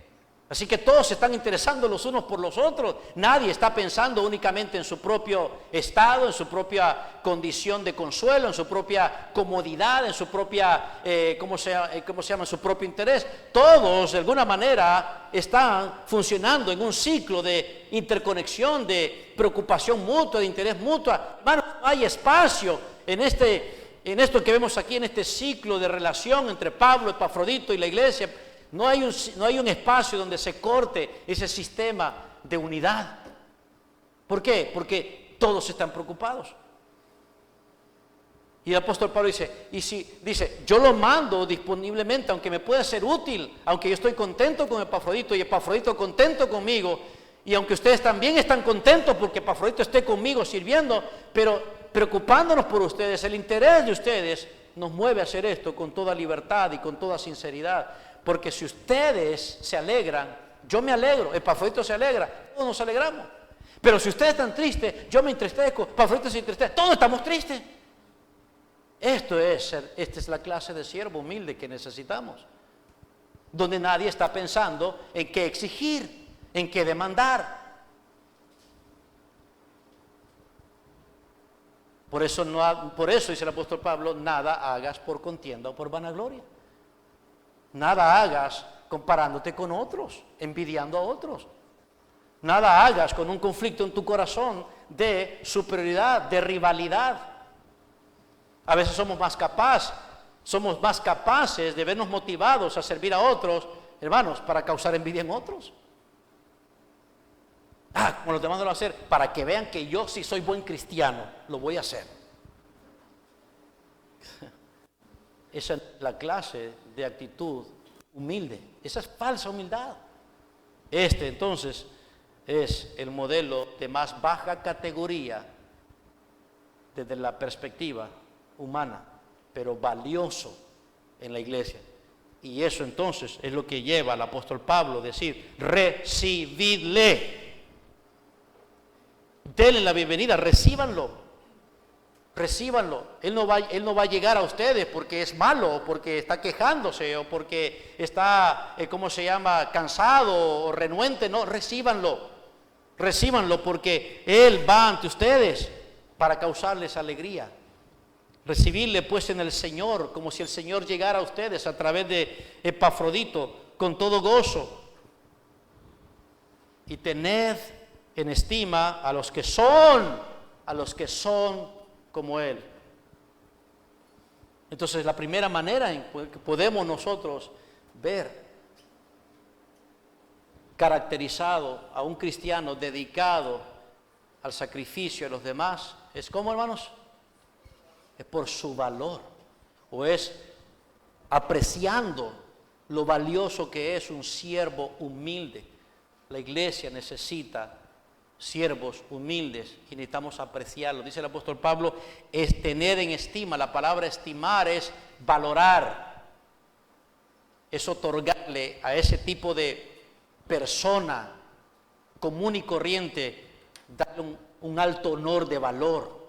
Así que todos se están interesando los unos por los otros. Nadie está pensando únicamente en su propio estado, en su propia condición de consuelo, en su propia comodidad, en su propia, ¿cómo se llama? En su propio interés. Todos, de alguna manera, están funcionando en un ciclo de interconexión, de preocupación mutua, de interés mutuo. Hermanos, no hay espacio en esto que vemos aquí, en este ciclo de relación entre Pablo, Epafrodito y la iglesia. No hay un espacio donde se corte ese sistema de unidad. ¿Por qué? Porque todos están preocupados. Y el apóstol Pablo dice, yo lo mando disponiblemente, aunque me pueda ser útil, aunque yo estoy contento con Epafrodito y Epafrodito contento conmigo, y aunque ustedes también están contentos porque Epafrodito esté conmigo sirviendo, pero preocupándonos por ustedes, el interés de ustedes nos mueve a hacer esto con toda libertad y con toda sinceridad. Porque si ustedes se alegran, yo me alegro, Epafrodito se alegra, todos nos alegramos. Pero si ustedes están tristes, yo me entristezco, Epafrodito se entristece, todos estamos tristes. Esta es la clase de siervo humilde que necesitamos. Donde nadie está pensando en qué exigir, en qué demandar. Por eso dice el apóstol Pablo, nada hagas por contienda o por vanagloria. Nada hagas comparándote con otros, envidiando a otros. Nada hagas con un conflicto en tu corazón de superioridad, de rivalidad. A veces somos más capaces de vernos motivados a servir a otros, hermanos, para causar envidia en otros. Como los demás no lo hacer, para que vean que yo sí soy buen cristiano, lo voy a hacer. Esa es la clase de actitud humilde. Esa es falsa humildad. Entonces es el modelo de más baja categoría desde la perspectiva humana, pero valioso en la iglesia. Y eso entonces es lo que lleva al apóstol Pablo a decir, recibidle. Denle la bienvenida, recíbanlo. Él no va a llegar a ustedes porque es malo, o porque está quejándose, o porque está, cansado o renuente. No, recíbanlo porque Él va ante ustedes para causarles alegría. Recibirle pues en el Señor, como si el Señor llegara a ustedes a través de Epafrodito, con todo gozo. Y tened en estima a los que son como Él. Entonces, la primera manera en que podemos nosotros ver caracterizado a un cristiano dedicado al sacrificio de los demás es ¿cómo, hermanos? Es por su valor, o es apreciando lo valioso que es un siervo humilde. La iglesia necesita siervos humildes y necesitamos apreciarlo. Dice el apóstol Pablo, es tener en estima. La palabra estimar es valorar, es otorgarle a ese tipo de persona común y corriente, darle un alto honor de valor,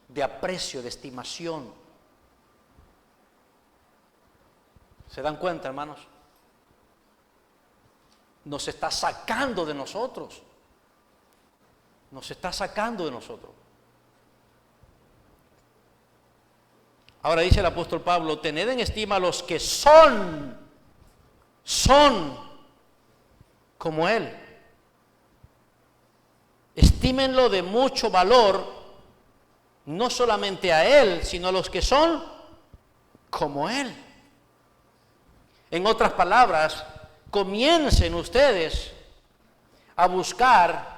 de aprecio, de estimación. ¿Se dan cuenta, hermanos? Nos está sacando de nosotros. Nos está sacando de nosotros. Ahora dice el apóstol Pablo, tened en estima a los que son como Él. Estímenlo de mucho valor, no solamente a Él, sino a los que son como Él. En otras palabras, comiencen ustedes a buscar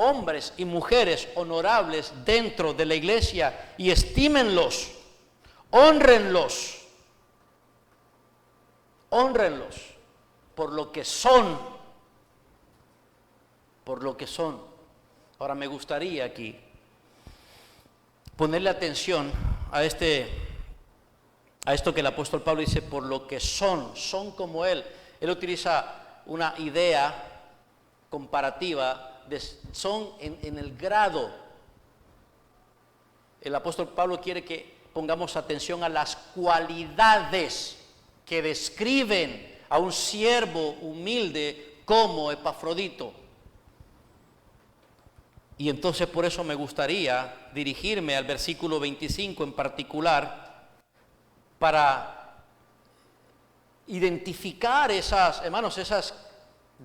hombres y mujeres honorables dentro de la iglesia y estímenlos, hónrenlos por lo que son, por lo que son. Ahora me gustaría aquí ponerle atención a esto que el apóstol Pablo dice, por lo que son como Él. Él utiliza una idea comparativa de son en el grado. El apóstol Pablo quiere que pongamos atención a las cualidades que describen a un siervo humilde como Epafrodito. Y entonces por eso me gustaría dirigirme al versículo 25 en particular para identificar esas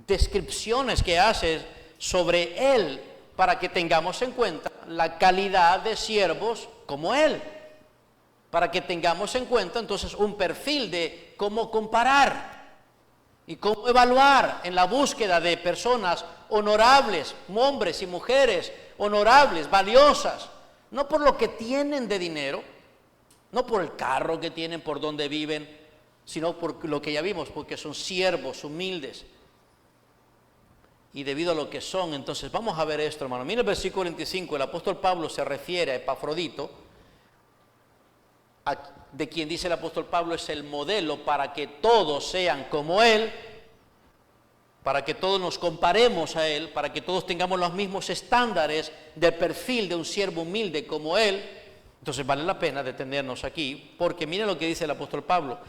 descripciones que hace sobre Él, para que tengamos en cuenta la calidad de siervos como Él, para que tengamos en cuenta entonces un perfil de cómo comparar y cómo evaluar en la búsqueda de personas honorables, hombres y mujeres honorables, valiosas, no por lo que tienen de dinero, no por el carro que tienen, por donde viven, sino por lo que ya vimos, porque son siervos humildes. Y debido a lo que son, entonces vamos a ver esto, hermano. Mira el versículo 25, el apóstol Pablo se refiere a Epafrodito, de quien dice el apóstol Pablo es el modelo para que todos sean como Él, para que todos nos comparemos a Él, para que todos tengamos los mismos estándares del perfil de un siervo humilde como Él. Entonces vale la pena detenernos aquí, porque miren lo que dice el apóstol Pablo.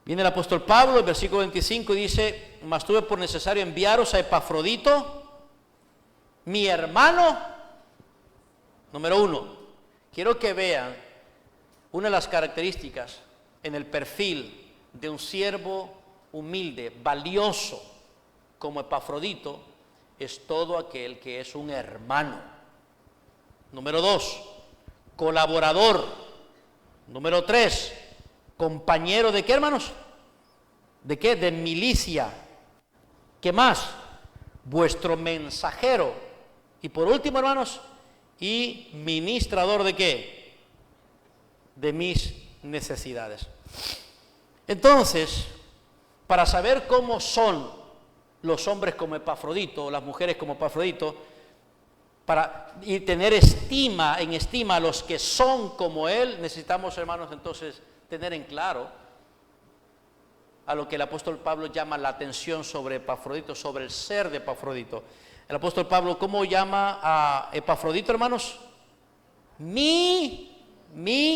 Viene el apóstol Pablo, el versículo 25, y dice, mas tuve por necesario enviaros a Epafrodito, mi hermano. Número 1, quiero que vean una de las características en el perfil de un siervo humilde, valioso, como Epafrodito, es todo aquel que es un hermano. Número 2, colaborador. Número 3, compañero de qué, hermanos? ¿De qué? De milicia. ¿Qué más? Vuestro mensajero. Y por último, hermanos, y ministrador de qué? De mis necesidades. Entonces, para saber cómo son los hombres como Epafrodito, las mujeres como Epafrodito, y tener estima a los que son como él, necesitamos, hermanos, entonces tener en claro a lo que el apóstol Pablo llama la atención sobre Epafrodito, sobre el ser de Epafrodito. El apóstol Pablo, ¿cómo llama a Epafrodito, hermanos?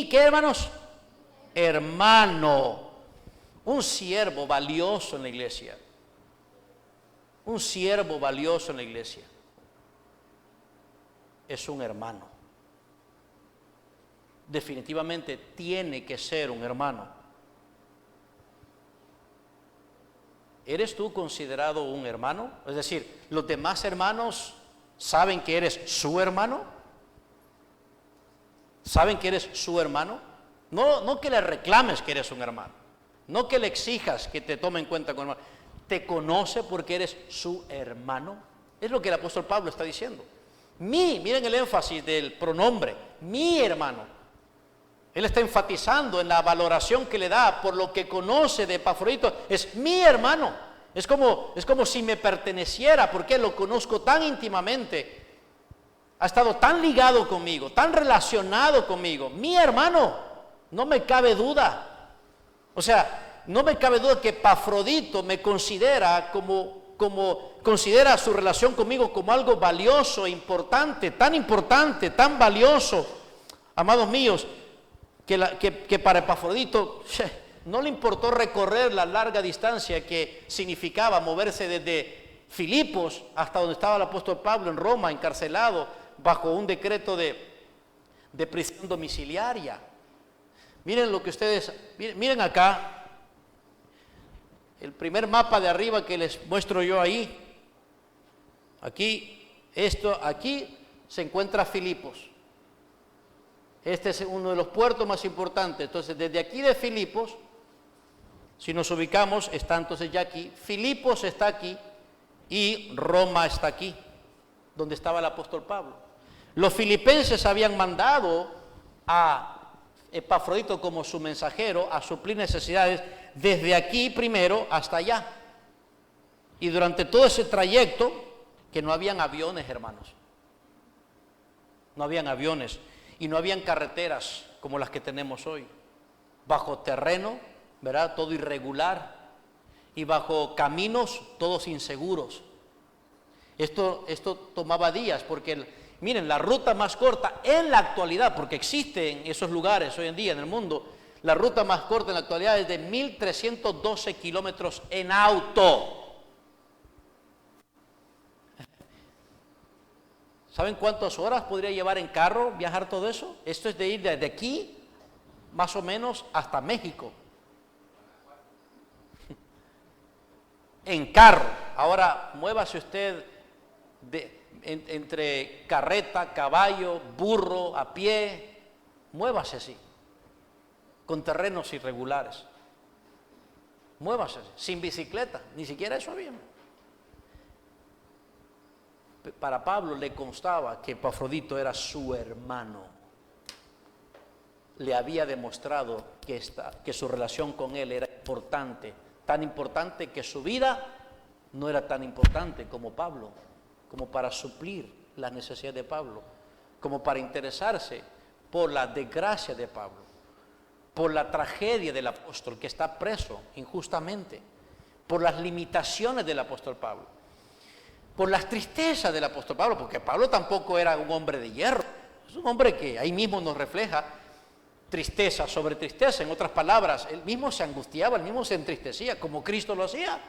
¿qué, hermanos? Hermano. Un siervo valioso en la iglesia. Un siervo valioso en la iglesia es un hermano. Definitivamente tiene que ser un hermano. ¿Eres tú considerado un hermano? Es decir, ¿los demás hermanos saben que eres su hermano? ¿Saben que eres su hermano? No que le reclames que eres un hermano, no que le exijas que te tome en cuenta como hermano. ¿Te conoce porque eres su hermano? Es lo que el apóstol Pablo está diciendo. Miren el énfasis del pronombre, mi hermano. Él está enfatizando en la valoración que le da por lo que conoce de Epafrodito. Es mi hermano. Es como si me perteneciera, porque lo conozco tan íntimamente. Ha estado tan ligado conmigo, tan relacionado conmigo. Mi hermano, no me cabe duda. O sea, no me cabe duda que Epafrodito me considera considera su relación conmigo como algo valioso, importante, tan valioso, amados míos, que para Epafrodito no le importó recorrer la larga distancia que significaba moverse desde Filipos hasta donde estaba el apóstol Pablo en Roma, encarcelado bajo un decreto de prisión domiciliaria. Miren lo que ustedes, miren acá, el primer mapa de arriba que les muestro yo ahí. Aquí se encuentra Filipos. Este es uno de los puertos más importantes. Entonces, desde aquí de Filipos, si nos ubicamos, está entonces ya aquí. Filipos está aquí y Roma está aquí. donde estaba el apóstol Pablo. Los filipenses habían mandado a Epafrodito como su mensajero a suplir necesidades desde aquí primero hasta allá. Y durante todo ese trayecto, que no habían aviones, hermanos. No habían aviones y no habían carreteras como las que tenemos hoy. Bajo terreno, ¿verdad? Todo irregular y bajo caminos todos inseguros. Esto tomaba días porque, miren, la ruta más corta en la actualidad, porque existen esos lugares hoy en día en el mundo, la ruta más corta en la actualidad es de 1.312 kilómetros en auto. ¿Saben cuántas horas podría llevar en carro viajar todo eso? Esto es de ir desde aquí, más o menos, hasta México. En carro. Ahora, muévase usted entre carreta, caballo, burro, a pie. Muévase así, con terrenos irregulares. Muévase así, sin bicicleta, ni siquiera eso había. Para Pablo le constaba que Epafrodito era su hermano. Le había demostrado que su relación con él era importante, tan importante que su vida no era tan importante como Pablo, como para suplir las necesidades de Pablo, como para interesarse por la desgracia de Pablo, por la tragedia del apóstol que está preso injustamente, por las limitaciones del apóstol Pablo, por las tristezas del apóstol Pablo, porque Pablo tampoco era un hombre de hierro, es un hombre que ahí mismo nos refleja tristeza sobre tristeza. En otras palabras, él mismo se angustiaba, él mismo se entristecía, como Cristo lo hacía.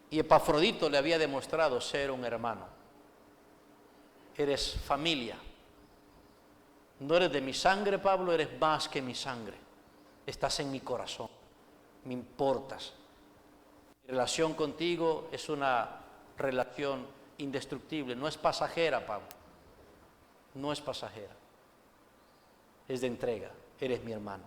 Y Epafrodito le había demostrado ser un hermano. Eres familia. No eres de mi sangre, Pablo, eres más que mi sangre. Estás en mi corazón, me importas. Mi relación contigo es una relación indestructible, no es pasajera, Pablo. No es pasajera. Es de entrega, eres mi hermano.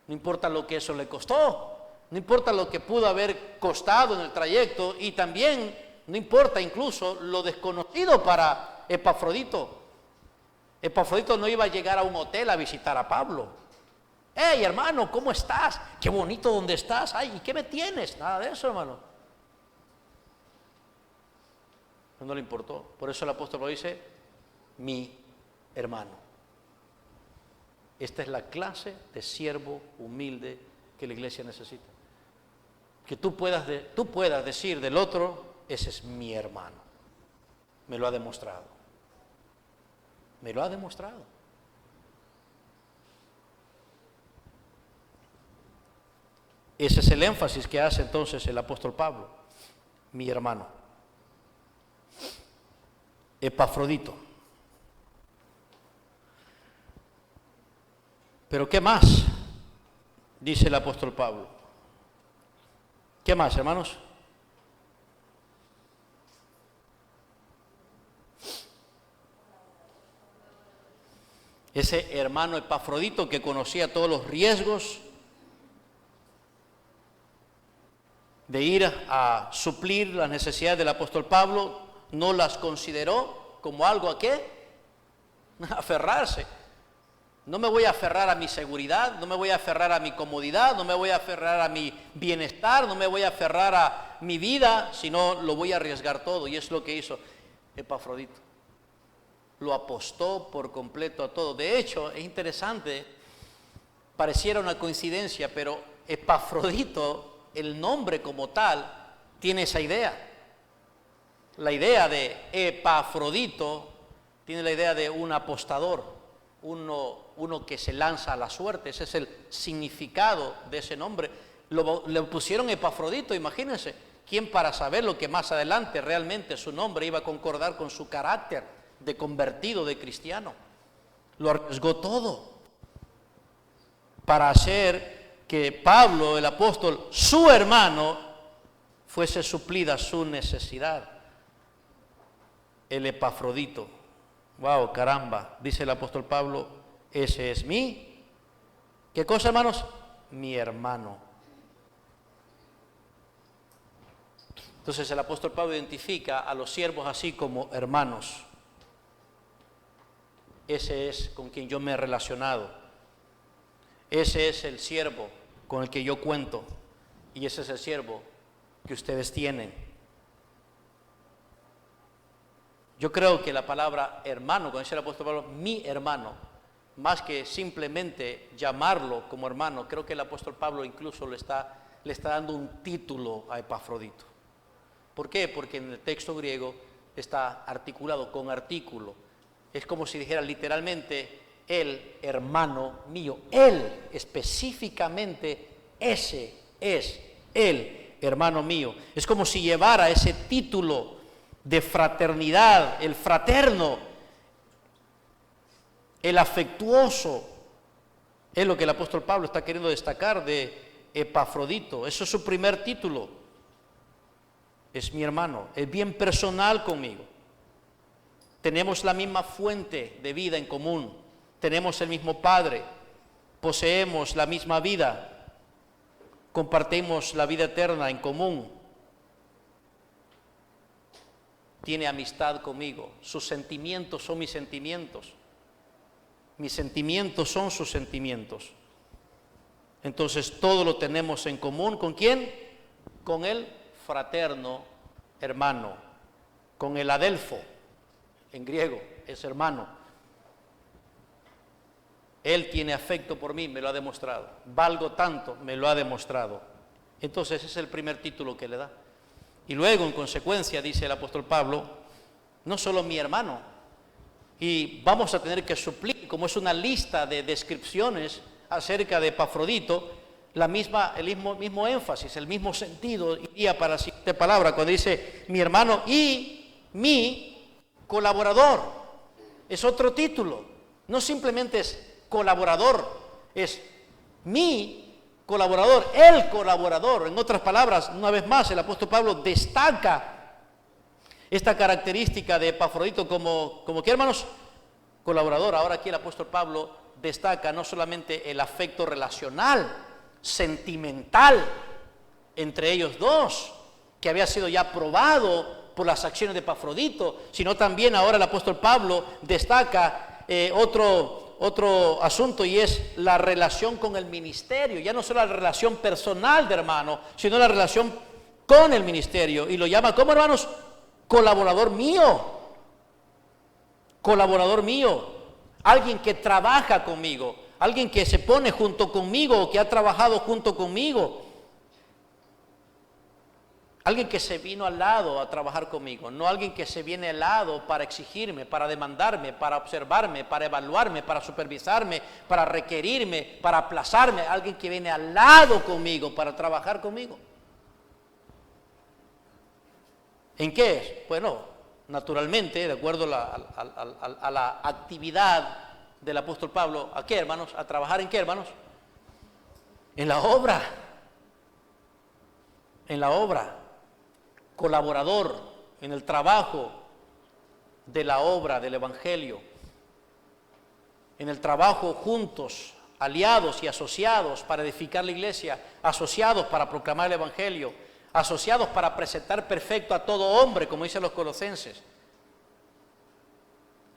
No importa lo que eso le costó, no importa lo que pudo haber costado en el trayecto y también no importa incluso lo desconocido para Epafrodito. Epafrodito no iba a llegar a un hotel a visitar a Pablo. ¡Hey, hermano, ¿cómo estás? ¡Qué bonito donde estás! ¡Ay, ¿y qué me tienes? Nada de eso, hermano. No le importó. Por eso el apóstol lo dice, mi hermano. Esta es la clase de siervo humilde que la iglesia necesita. Que tú puedas decir del otro, ese es mi hermano. Me lo ha demostrado. Me lo ha demostrado. Ese es el énfasis que hace entonces el apóstol Pablo. Mi hermano. Epafrodito. Pero ¿qué más? Dice el apóstol Pablo. ¿Qué más, hermanos? Ese hermano Epafrodito que conocía todos los riesgos de ir a suplir las necesidades del apóstol Pablo, no las consideró como algo a qué aferrarse. No me voy a aferrar a mi seguridad, no me voy a aferrar a mi comodidad, no me voy a aferrar a mi bienestar, no me voy a aferrar a mi vida, sino lo voy a arriesgar todo. Y es lo que hizo Epafrodito. Lo apostó por completo a todo. De hecho, es interesante, pareciera una coincidencia, pero Epafrodito, el nombre como tal, tiene esa idea. La idea de Epafrodito tiene la idea de un apostador, uno que se lanza a la suerte. Ese es el significado de ese nombre. Le pusieron Epafrodito, imagínense. ¿Quién para saber lo que más adelante realmente su nombre iba a concordar con su carácter de convertido, de cristiano? Lo arriesgó todo para hacer que Pablo, el apóstol, su hermano, fuese suplida su necesidad. El Epafrodito. Wow, caramba, dice el apóstol Pablo, ese es mi, ¿qué cosa, hermanos? Mi hermano. Entonces el apóstol Pablo identifica a los siervos así como hermanos. Ese es con quien yo me he relacionado. Ese es el siervo con el que yo cuento. Y ese es el siervo que ustedes tienen. Yo creo que la palabra hermano, cuando dice el apóstol Pablo, mi hermano, más que simplemente llamarlo como hermano, creo que el apóstol Pablo incluso le está dando un título a Epafrodito. ¿Por qué? Porque en el texto griego está articulado con artículo. Es como si dijera literalmente, el hermano mío. Él específicamente, ese es el hermano mío. Es como si llevara ese título de fraternidad, el fraterno, el afectuoso. Es lo que el apóstol Pablo está queriendo destacar de Epafrodito. Eso es su primer título. Es mi hermano, es bien personal conmigo. Tenemos la misma fuente de vida en común, tenemos el mismo Padre, poseemos la misma vida, compartimos la vida eterna en común. Tiene amistad conmigo, sus sentimientos son mis sentimientos son sus sentimientos. Entonces todo lo tenemos en común. ¿Con quién? Con el fraterno hermano, con el adelfo, en griego es hermano. Él tiene afecto por mí, me lo ha demostrado. Valgo tanto, me lo ha demostrado. Entonces ese es el primer título que le da. Y luego, en consecuencia, dice el apóstol Pablo, no solo mi hermano, y vamos a tener que suplir, como es una lista de descripciones acerca de Epafrodito, el mismo énfasis, el mismo sentido iría para la siguiente palabra, cuando dice mi hermano y mi colaborador. Es otro título, no simplemente es colaborador, es mi colaborador, el colaborador. En otras palabras, una vez más, el apóstol Pablo destaca esta característica de Epafrodito como ¿qué, hermanos? Colaborador. Ahora aquí el apóstol Pablo destaca no solamente el afecto relacional, sentimental entre ellos dos, que había sido ya probado por las acciones de Epafrodito, sino también ahora el apóstol Pablo destaca otro asunto, y es la relación con el ministerio. Ya no solo la relación personal de hermano, sino la relación con el ministerio, y lo llama, ¿cómo, hermanos? Colaborador mío, alguien que trabaja conmigo, alguien que se pone junto conmigo o que ha trabajado junto conmigo, alguien que se vino al lado a trabajar conmigo, no alguien que se viene al lado para exigirme, para demandarme, para observarme, para evaluarme, para supervisarme, para requerirme, para aplazarme, alguien que viene al lado conmigo para trabajar conmigo. ¿En qué es? Bueno, naturalmente, de acuerdo a la actividad del apóstol Pablo, ¿a qué, hermanos? ¿A trabajar en qué, hermanos? En la obra. En la obra. Colaborador en el trabajo de la obra del Evangelio. En el trabajo juntos, aliados y asociados para edificar la iglesia, asociados para proclamar el Evangelio, asociados para presentar perfecto a todo hombre, como dicen los colosenses,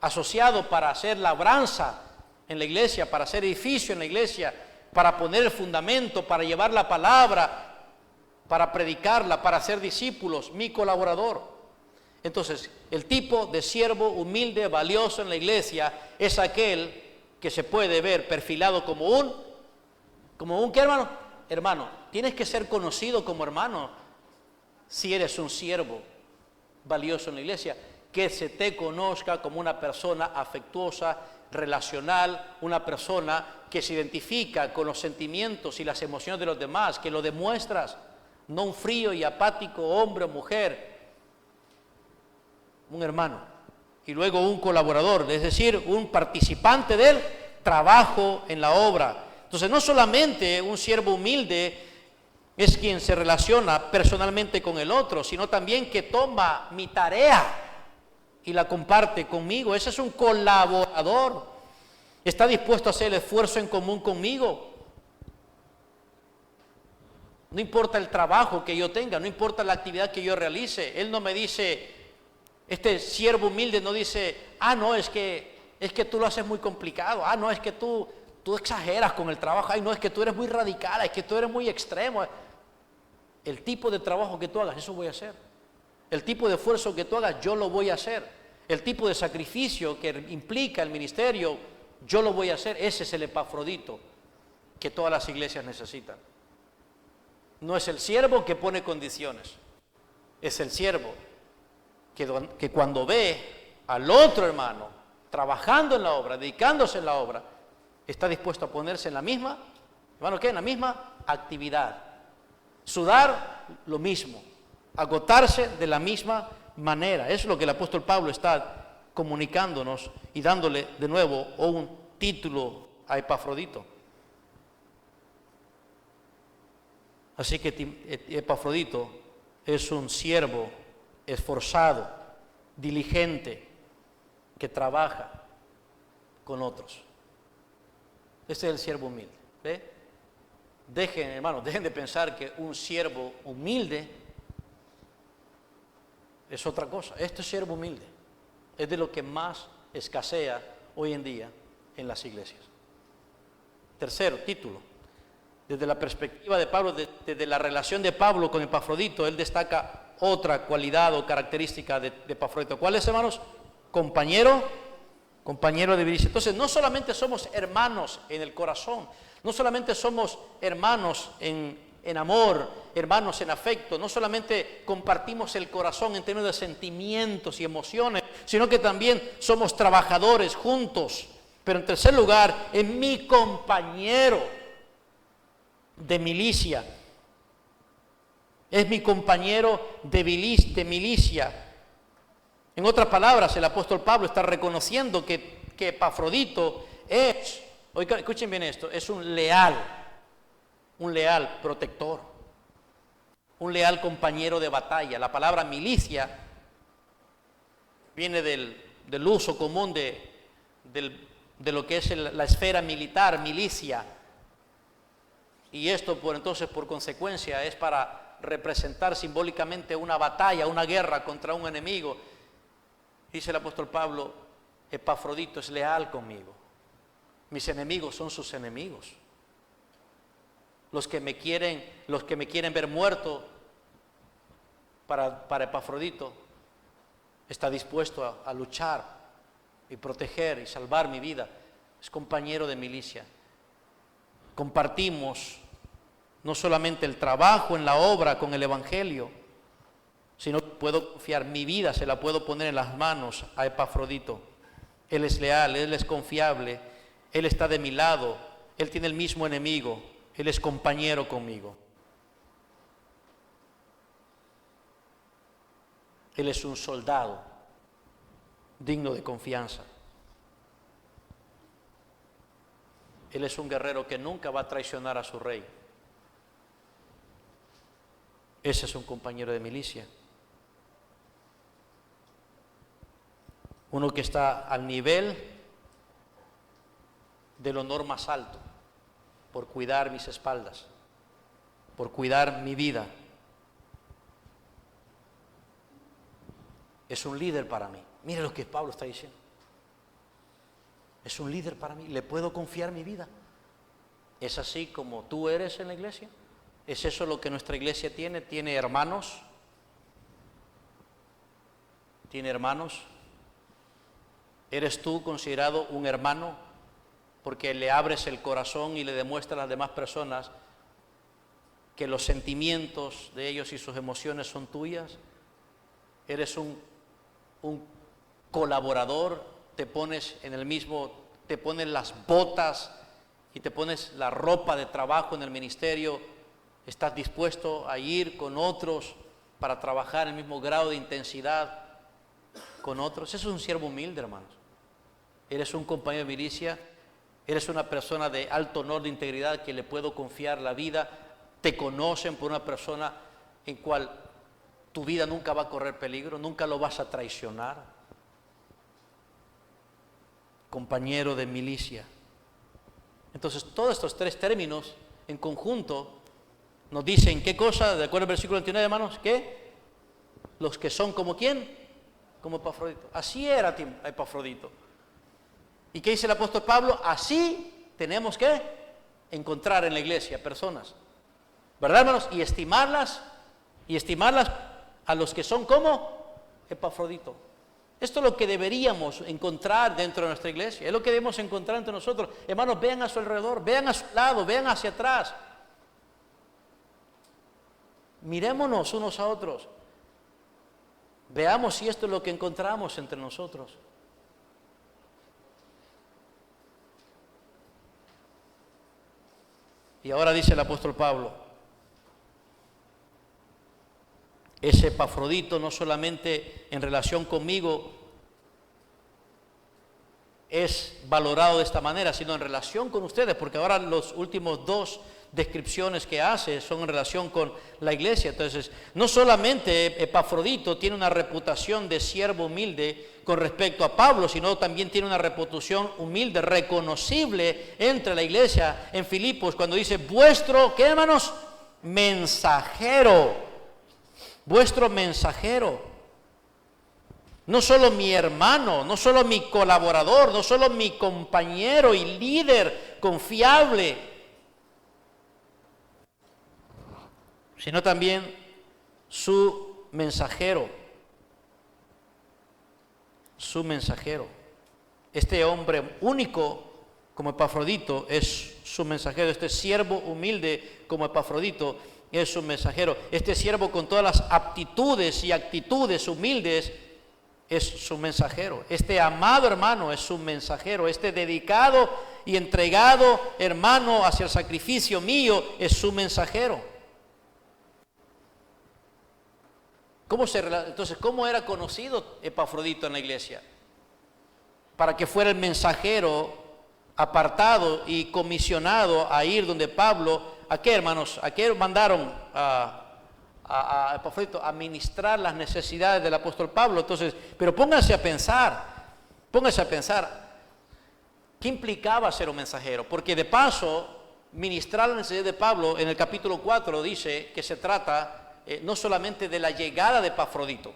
asociados para hacer labranza en la iglesia, para hacer edificio en la iglesia, para poner el fundamento, para llevar la palabra, para predicarla, para ser discípulos, mi colaborador. Entonces, el tipo de siervo humilde, valioso en la iglesia, es aquel que se puede ver perfilado como un ¿qué, hermano? Hermano, tienes que ser conocido como hermano si eres un siervo valioso en la iglesia, que se te conozca como una persona afectuosa, relacional, una persona que se identifica con los sentimientos y las emociones de los demás, que lo demuestras, no un frío y apático hombre o mujer, un hermano, y luego un colaborador, es decir, un participante del trabajo en la obra. Entonces, no solamente un siervo humilde es quien se relaciona personalmente con el otro, sino también que toma mi tarea y la comparte conmigo. Ese es un colaborador. Está dispuesto a hacer el esfuerzo en común conmigo. No importa el trabajo que yo tenga, no importa la actividad que yo realice. Él no me dice, este siervo humilde no dice, no, es que tú lo haces muy complicado. No, es que tú exageras con el trabajo. No, es que tú eres muy radical, es que tú eres muy extremo. El tipo de trabajo que tú hagas, eso voy a hacer. El tipo de esfuerzo que tú hagas, yo lo voy a hacer. El tipo de sacrificio que implica el ministerio, yo lo voy a hacer. Ese es el Epafrodito que todas las iglesias necesitan. No es el siervo que pone condiciones, es el siervo que cuando ve al otro hermano trabajando en la obra, dedicándose en la obra, está dispuesto a ponerse en la misma, hermano, ¿qué? En la misma actividad. Sudar lo mismo, agotarse de la misma manera. Eso es lo que el apóstol Pablo está comunicándonos y dándole de nuevo un título a Epafrodito. Así que Epafrodito es un siervo esforzado, diligente, que trabaja con otros. Este es el siervo humilde. ¿Ve? Dejen de pensar que un siervo humilde es otra cosa. Este siervo humilde es de lo que más escasea hoy en día en las iglesias. Tercero, título. Desde la perspectiva de Pablo, desde la relación de Pablo con Epafrodito, él destaca otra cualidad o característica de Epafrodito. ¿Cuál es, hermanos? Compañero de milicia. Entonces, no solamente somos hermanos en el corazón, no solamente somos hermanos en amor, hermanos en afecto, no solamente compartimos el corazón en términos de sentimientos y emociones, sino que también somos trabajadores juntos. Pero en tercer lugar, es mi compañero de milicia. Es mi compañero de milicia. En otras palabras, el apóstol Pablo está reconociendo que Epafrodito es, oigan, escuchen bien esto, es un leal protector, un leal compañero de batalla. La palabra milicia viene del uso común de lo que es la esfera militar, milicia. Y esto, por consecuencia, es para representar simbólicamente una batalla, una guerra contra un enemigo. Dice el apóstol Pablo, Epafrodito es leal conmigo. Mis enemigos son sus enemigos. Los que me quieren ver muerto, para Epafrodito, está dispuesto a luchar y proteger y salvar mi vida. Es compañero de milicia. Compartimos no solamente el trabajo en la obra con el Evangelio, sino que puedo confiar mi vida, se la puedo poner en las manos a Epafrodito. Él es leal, él es confiable, él está de mi lado, él tiene el mismo enemigo, él es compañero conmigo. Él es un soldado digno de confianza. Él es un guerrero que nunca va a traicionar a su rey. Ese es un compañero de milicia. Uno que está al nivel del honor más alto, por cuidar mis espaldas, por cuidar mi vida. Es un líder para mí. Mire lo que Pablo está diciendo. Es un líder para mí. ¿Le puedo confiar mi vida? ¿Es así como tú eres en la iglesia? ¿Es eso lo que nuestra iglesia tiene? ¿Tiene hermanos? ¿Tiene hermanos? ¿Eres tú considerado un hermano porque le abres el corazón y le demuestras a las demás personas que los sentimientos de ellos y sus emociones son tuyas? ¿Eres un colaborador? Te pones las botas y te pones la ropa de trabajo en el ministerio. ¿Estás dispuesto a ir con otros para trabajar el mismo grado de intensidad con otros? Eso es un siervo humilde, hermanos. Eres un compañero de milicia, eres una persona de alto honor, de integridad, que le puedo confiar la vida. Te conocen por una persona en cual tu vida nunca va a correr peligro, nunca lo vas a traicionar. Compañero de milicia. Entonces, todos estos tres términos en conjunto Nos dicen qué cosa, de acuerdo al versículo 29, hermanos, que los que son como quién, como Epafrodito. Así era Epafrodito. ¿Y qué dice el apóstol Pablo? Así tenemos que encontrar en la iglesia personas, ¿verdad, hermanos? Y estimarlas a los que son como Epafrodito. Esto es lo que deberíamos encontrar dentro de nuestra iglesia, es lo que debemos encontrar entre nosotros. Hermanos, vean a su alrededor, vean a su lado, vean hacia atrás. Mirémonos unos a otros. Veamos si esto es lo que encontramos entre nosotros. Y ahora dice el apóstol Pablo, ese Epafrodito no solamente en relación conmigo es valorado de esta manera, sino en relación con ustedes, porque ahora los últimos dos descripciones que hace son en relación con la iglesia. Entonces, no solamente Epafrodito tiene una reputación de siervo humilde con respecto a Pablo, sino también tiene una reputación humilde, reconocible entre la iglesia en Filipos, cuando dice, vuestro, ¿qué, hermanos? Mensajero, vuestro mensajero. No solo mi hermano, no solo mi colaborador, no solo mi compañero y líder confiable, sino también su mensajero. Su mensajero. Este hombre único como Epafrodito es su mensajero. Este siervo humilde como Epafrodito es su mensajero. Este siervo con todas las aptitudes y actitudes humildes es su mensajero. Este amado hermano es su mensajero. Este dedicado y entregado hermano hacia el sacrificio mío es su mensajero. Entonces, ¿cómo era conocido Epafrodito en la iglesia? Para que fuera el mensajero apartado y comisionado a ir donde Pablo. ¿A qué, hermanos? ¿A qué mandaron a Epafrodito? A ministrar las necesidades del apóstol Pablo. Entonces, pero pónganse a pensar, ¿qué implicaba ser un mensajero? Porque de paso, ministrar las necesidades de Pablo, en el capítulo 4 dice que se trata no solamente de la llegada de Epafrodito.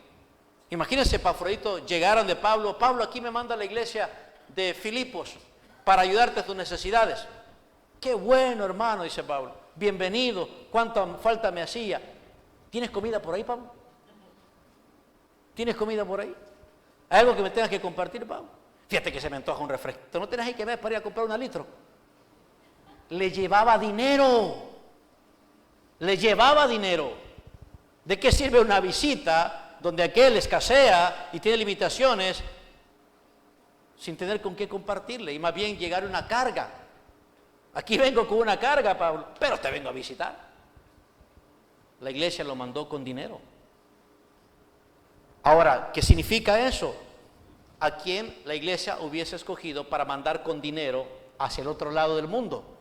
Imagínense, Epafrodito llegaron de Pablo, aquí me manda a la iglesia de Filipos para ayudarte a tus necesidades. Qué bueno, hermano, dice Pablo, bienvenido, cuánta falta me hacía. ¿Tienes comida por ahí, Pablo? ¿Tienes comida por ahí? ¿Hay algo que me tengas que compartir, Pablo? Fíjate que se me antoja un refresco. ¿No tienes ahí que ver para ir a comprar un litro? Le llevaba dinero. ¿De qué sirve una visita donde aquel escasea y tiene limitaciones sin tener con qué compartirle? Y más bien llegar una carga. Aquí vengo con una carga, Pablo, pero te vengo a visitar. La iglesia lo mandó con dinero. Ahora, ¿qué significa eso? ¿A quién la iglesia hubiese escogido para mandar con dinero hacia el otro lado del mundo?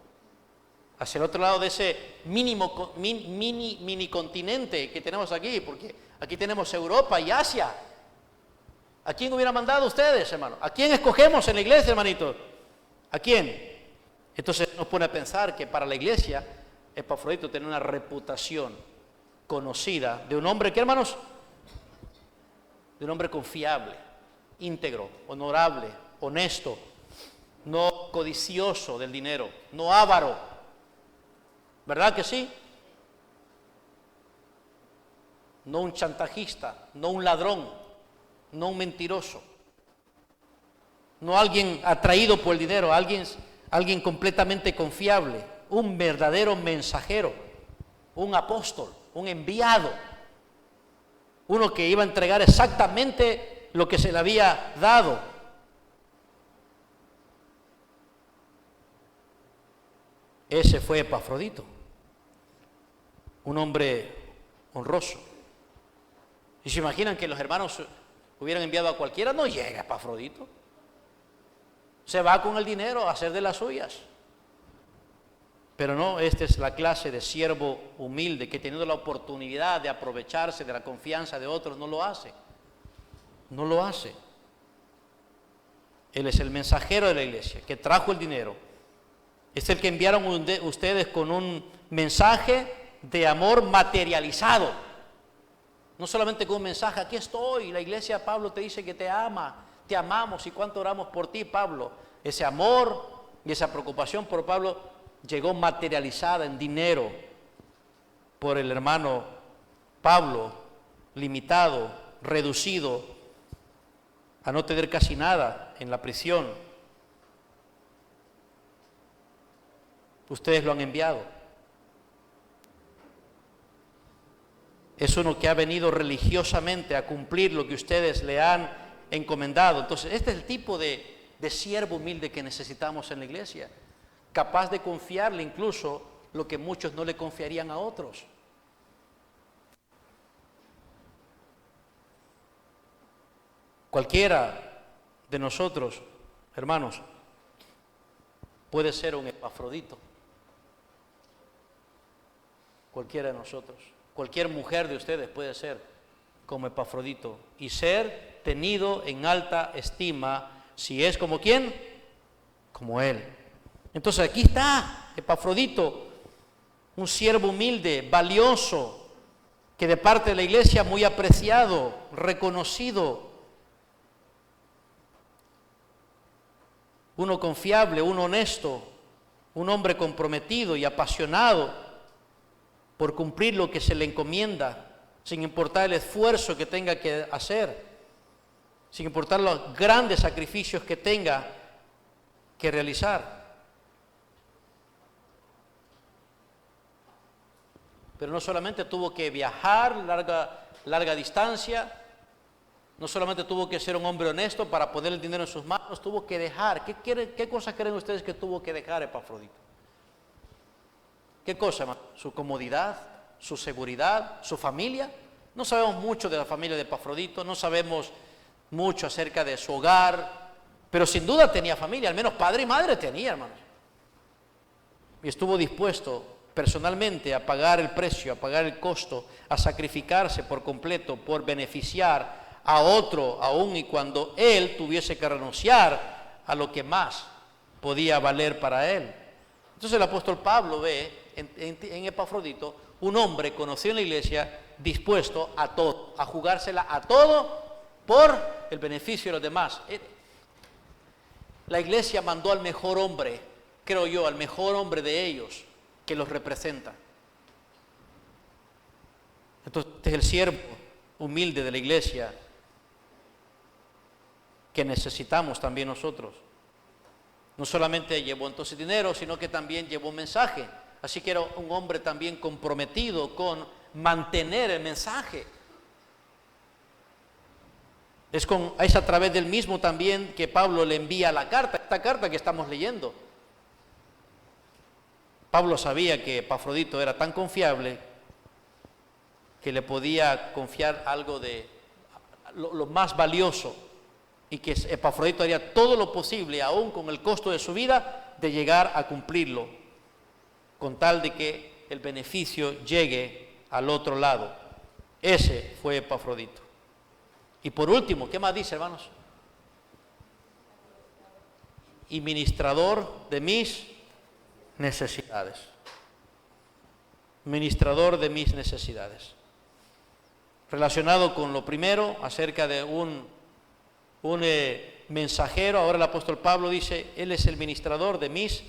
Hacia el otro lado de ese mini continente que tenemos aquí, porque aquí tenemos Europa y Asia. ¿A quién hubiera mandado ustedes, hermano? ¿A quién escogemos en la iglesia, hermanito? ¿A quién? Entonces nos pone a pensar que para la iglesia Epafrodito tenía una reputación conocida de un hombre, ¿qué, hermanos? De un hombre confiable, íntegro, honorable, honesto, no codicioso del dinero, no avaro. ¿Verdad que sí? No un chantajista, no un ladrón, no un mentiroso, no alguien atraído por el dinero, alguien completamente confiable, un verdadero mensajero, un apóstol, un enviado, uno que iba a entregar exactamente lo que se le había dado. Ese fue Epafrodito, un hombre honroso. ¿Y se imaginan que los hermanos hubieran enviado a cualquiera? No llega Epafrodito. Se va con el dinero a hacer de las suyas. Pero no, esta es la clase de siervo humilde que, teniendo la oportunidad de aprovecharse de la confianza de otros, no lo hace. No lo hace. Él es el mensajero de la iglesia que trajo el dinero. Es el que enviaron ustedes con un mensaje de amor materializado. No solamente con un mensaje, aquí estoy, la iglesia, Pablo te dice que te ama, te amamos y cuánto oramos por ti, Pablo. Ese amor y esa preocupación por Pablo llegó materializada en dinero por el hermano Pablo, limitado, reducido a no tener casi nada en la prisión. Ustedes lo han enviado. Es uno que ha venido religiosamente a cumplir lo que ustedes le han encomendado. Entonces, este es el tipo de siervo humilde que necesitamos en la iglesia, capaz de confiarle incluso lo que muchos no le confiarían a otros. Cualquiera de nosotros, hermanos, puede ser un Epafrodito. Cualquiera de nosotros, cualquier mujer de ustedes puede ser como Epafrodito y ser tenido en alta estima, si es como ¿quién? Como él. Entonces aquí está Epafrodito, un siervo humilde, valioso, que de parte de la iglesia muy apreciado, reconocido, uno confiable, uno honesto, un hombre comprometido y apasionado por cumplir lo que se le encomienda, sin importar el esfuerzo que tenga que hacer, sin importar los grandes sacrificios que tenga que realizar. Pero no solamente tuvo que viajar larga distancia, no solamente tuvo que ser un hombre honesto para poner el dinero en sus manos, tuvo que dejar. ¿Qué cosas creen ustedes que tuvo que dejar Epafrodito? ¿Qué cosa, hermano? ¿Su comodidad? ¿Su seguridad? ¿Su familia? No sabemos mucho de la familia de Epafrodito, no sabemos mucho acerca de su hogar, pero sin duda tenía familia, al menos padre y madre tenía, hermanos. Y estuvo dispuesto personalmente a pagar el precio, a pagar el costo, a sacrificarse por completo, por beneficiar a otro, aun y cuando él tuviese que renunciar a lo que más podía valer para él. Entonces el apóstol Pablo ve en Epafrodito un hombre conocido en la iglesia, dispuesto a todo, a jugársela a todo por el beneficio de los demás. La iglesia mandó al mejor hombre, creo yo, al mejor hombre de ellos, que los representa. Entonces, este es el siervo humilde de la iglesia que necesitamos también nosotros. No solamente llevó entonces dinero, sino que también llevó un mensaje. Así que era un hombre también comprometido con mantener el mensaje. Es a través del mismo también que Pablo le envía la carta, esta carta que estamos leyendo. Pablo sabía que Epafrodito era tan confiable que le podía confiar algo de lo más valioso y que Epafrodito haría todo lo posible, aún con el costo de su vida, de llegar a cumplirlo, con tal de que el beneficio llegue al otro lado. Ese fue Epafrodito. Y por último, ¿qué más dice, hermanos? Y ministrador de mis necesidades. Ministrador de mis necesidades. Relacionado con lo primero, acerca de un mensajero, ahora el apóstol Pablo dice, él es el ministrador de mis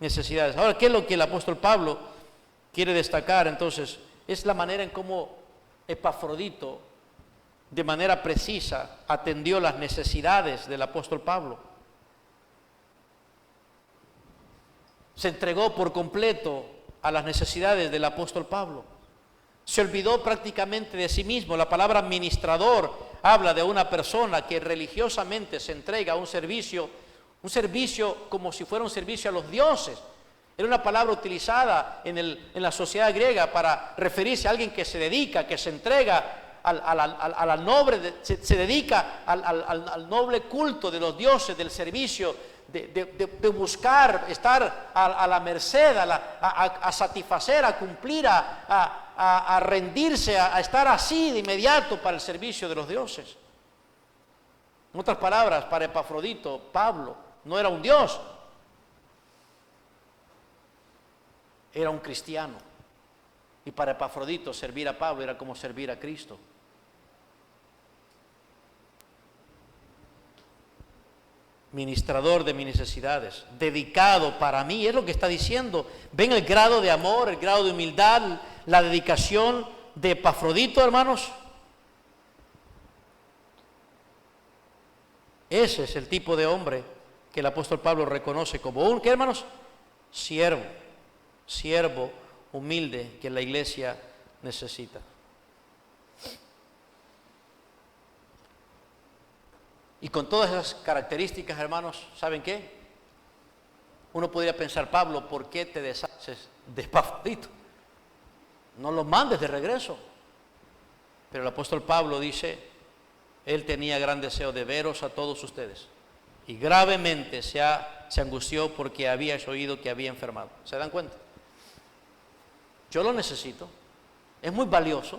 necesidades. Ahora, ¿qué es lo que el apóstol Pablo quiere destacar? Entonces, es la manera en cómo Epafrodito, de manera precisa, atendió las necesidades del apóstol Pablo. Se entregó por completo a las necesidades del apóstol Pablo. Se olvidó prácticamente de sí mismo. La palabra ministrador habla de una persona que religiosamente se entrega a un servicio como si fuera un servicio a los dioses. Era una palabra utilizada en la sociedad griega para referirse a alguien que se dedica, que se entrega a la noble, se dedica al noble culto de los dioses, del servicio, de buscar estar a la merced, a satisfacer, a cumplir, a rendirse, a estar así de inmediato para el servicio de los dioses. En otras palabras, para Epafrodito, Pablo no era un dios, era un cristiano. Y para Epafrodito servir a Pablo era como servir a Cristo. Ministrador de mis necesidades, dedicado para mí, es lo que está diciendo. Ven el grado de amor, el grado de humildad, la dedicación de Epafrodito, hermanos. Ese es el tipo de hombre que el apóstol Pablo reconoce como un, ¿qué, hermanos? Siervo humilde que la iglesia necesita. Y con todas esas características, hermanos, ¿saben qué? Uno podría pensar, Pablo, ¿por qué te deshaces de Epafrodito? No lo mandes de regreso. Pero el apóstol Pablo dice, él tenía gran deseo de veros a todos ustedes. Y gravemente se angustió porque habíais oído que había enfermado. ¿Se dan cuenta? Yo lo necesito. Es muy valioso.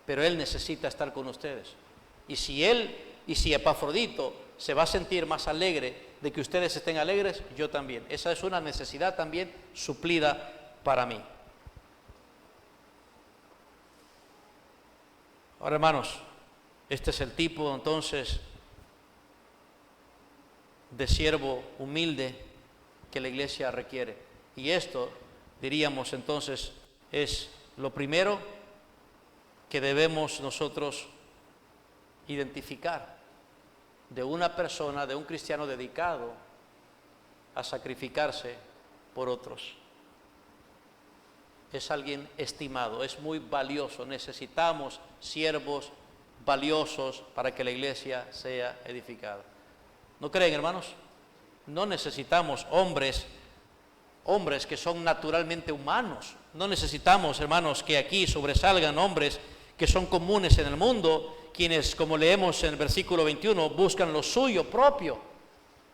Pero él necesita estar con ustedes. Y si Epafrodito se va a sentir más alegre de que ustedes estén alegres, yo también. Esa es una necesidad también suplida para mí. Ahora, hermanos, este es el tipo entonces de siervo humilde que la iglesia requiere. Y esto, diríamos entonces, es lo primero que debemos nosotros identificar de una persona, de un cristiano dedicado a sacrificarse por otros. Es alguien estimado, es muy valioso. Necesitamos siervos valiosos para que la iglesia sea edificada. ¿No creen, hermanos? No necesitamos hombres que son naturalmente humanos. No necesitamos, hermanos, que aquí sobresalgan hombres que son comunes en el mundo, quienes, como leemos en el versículo 21, buscan lo suyo propio.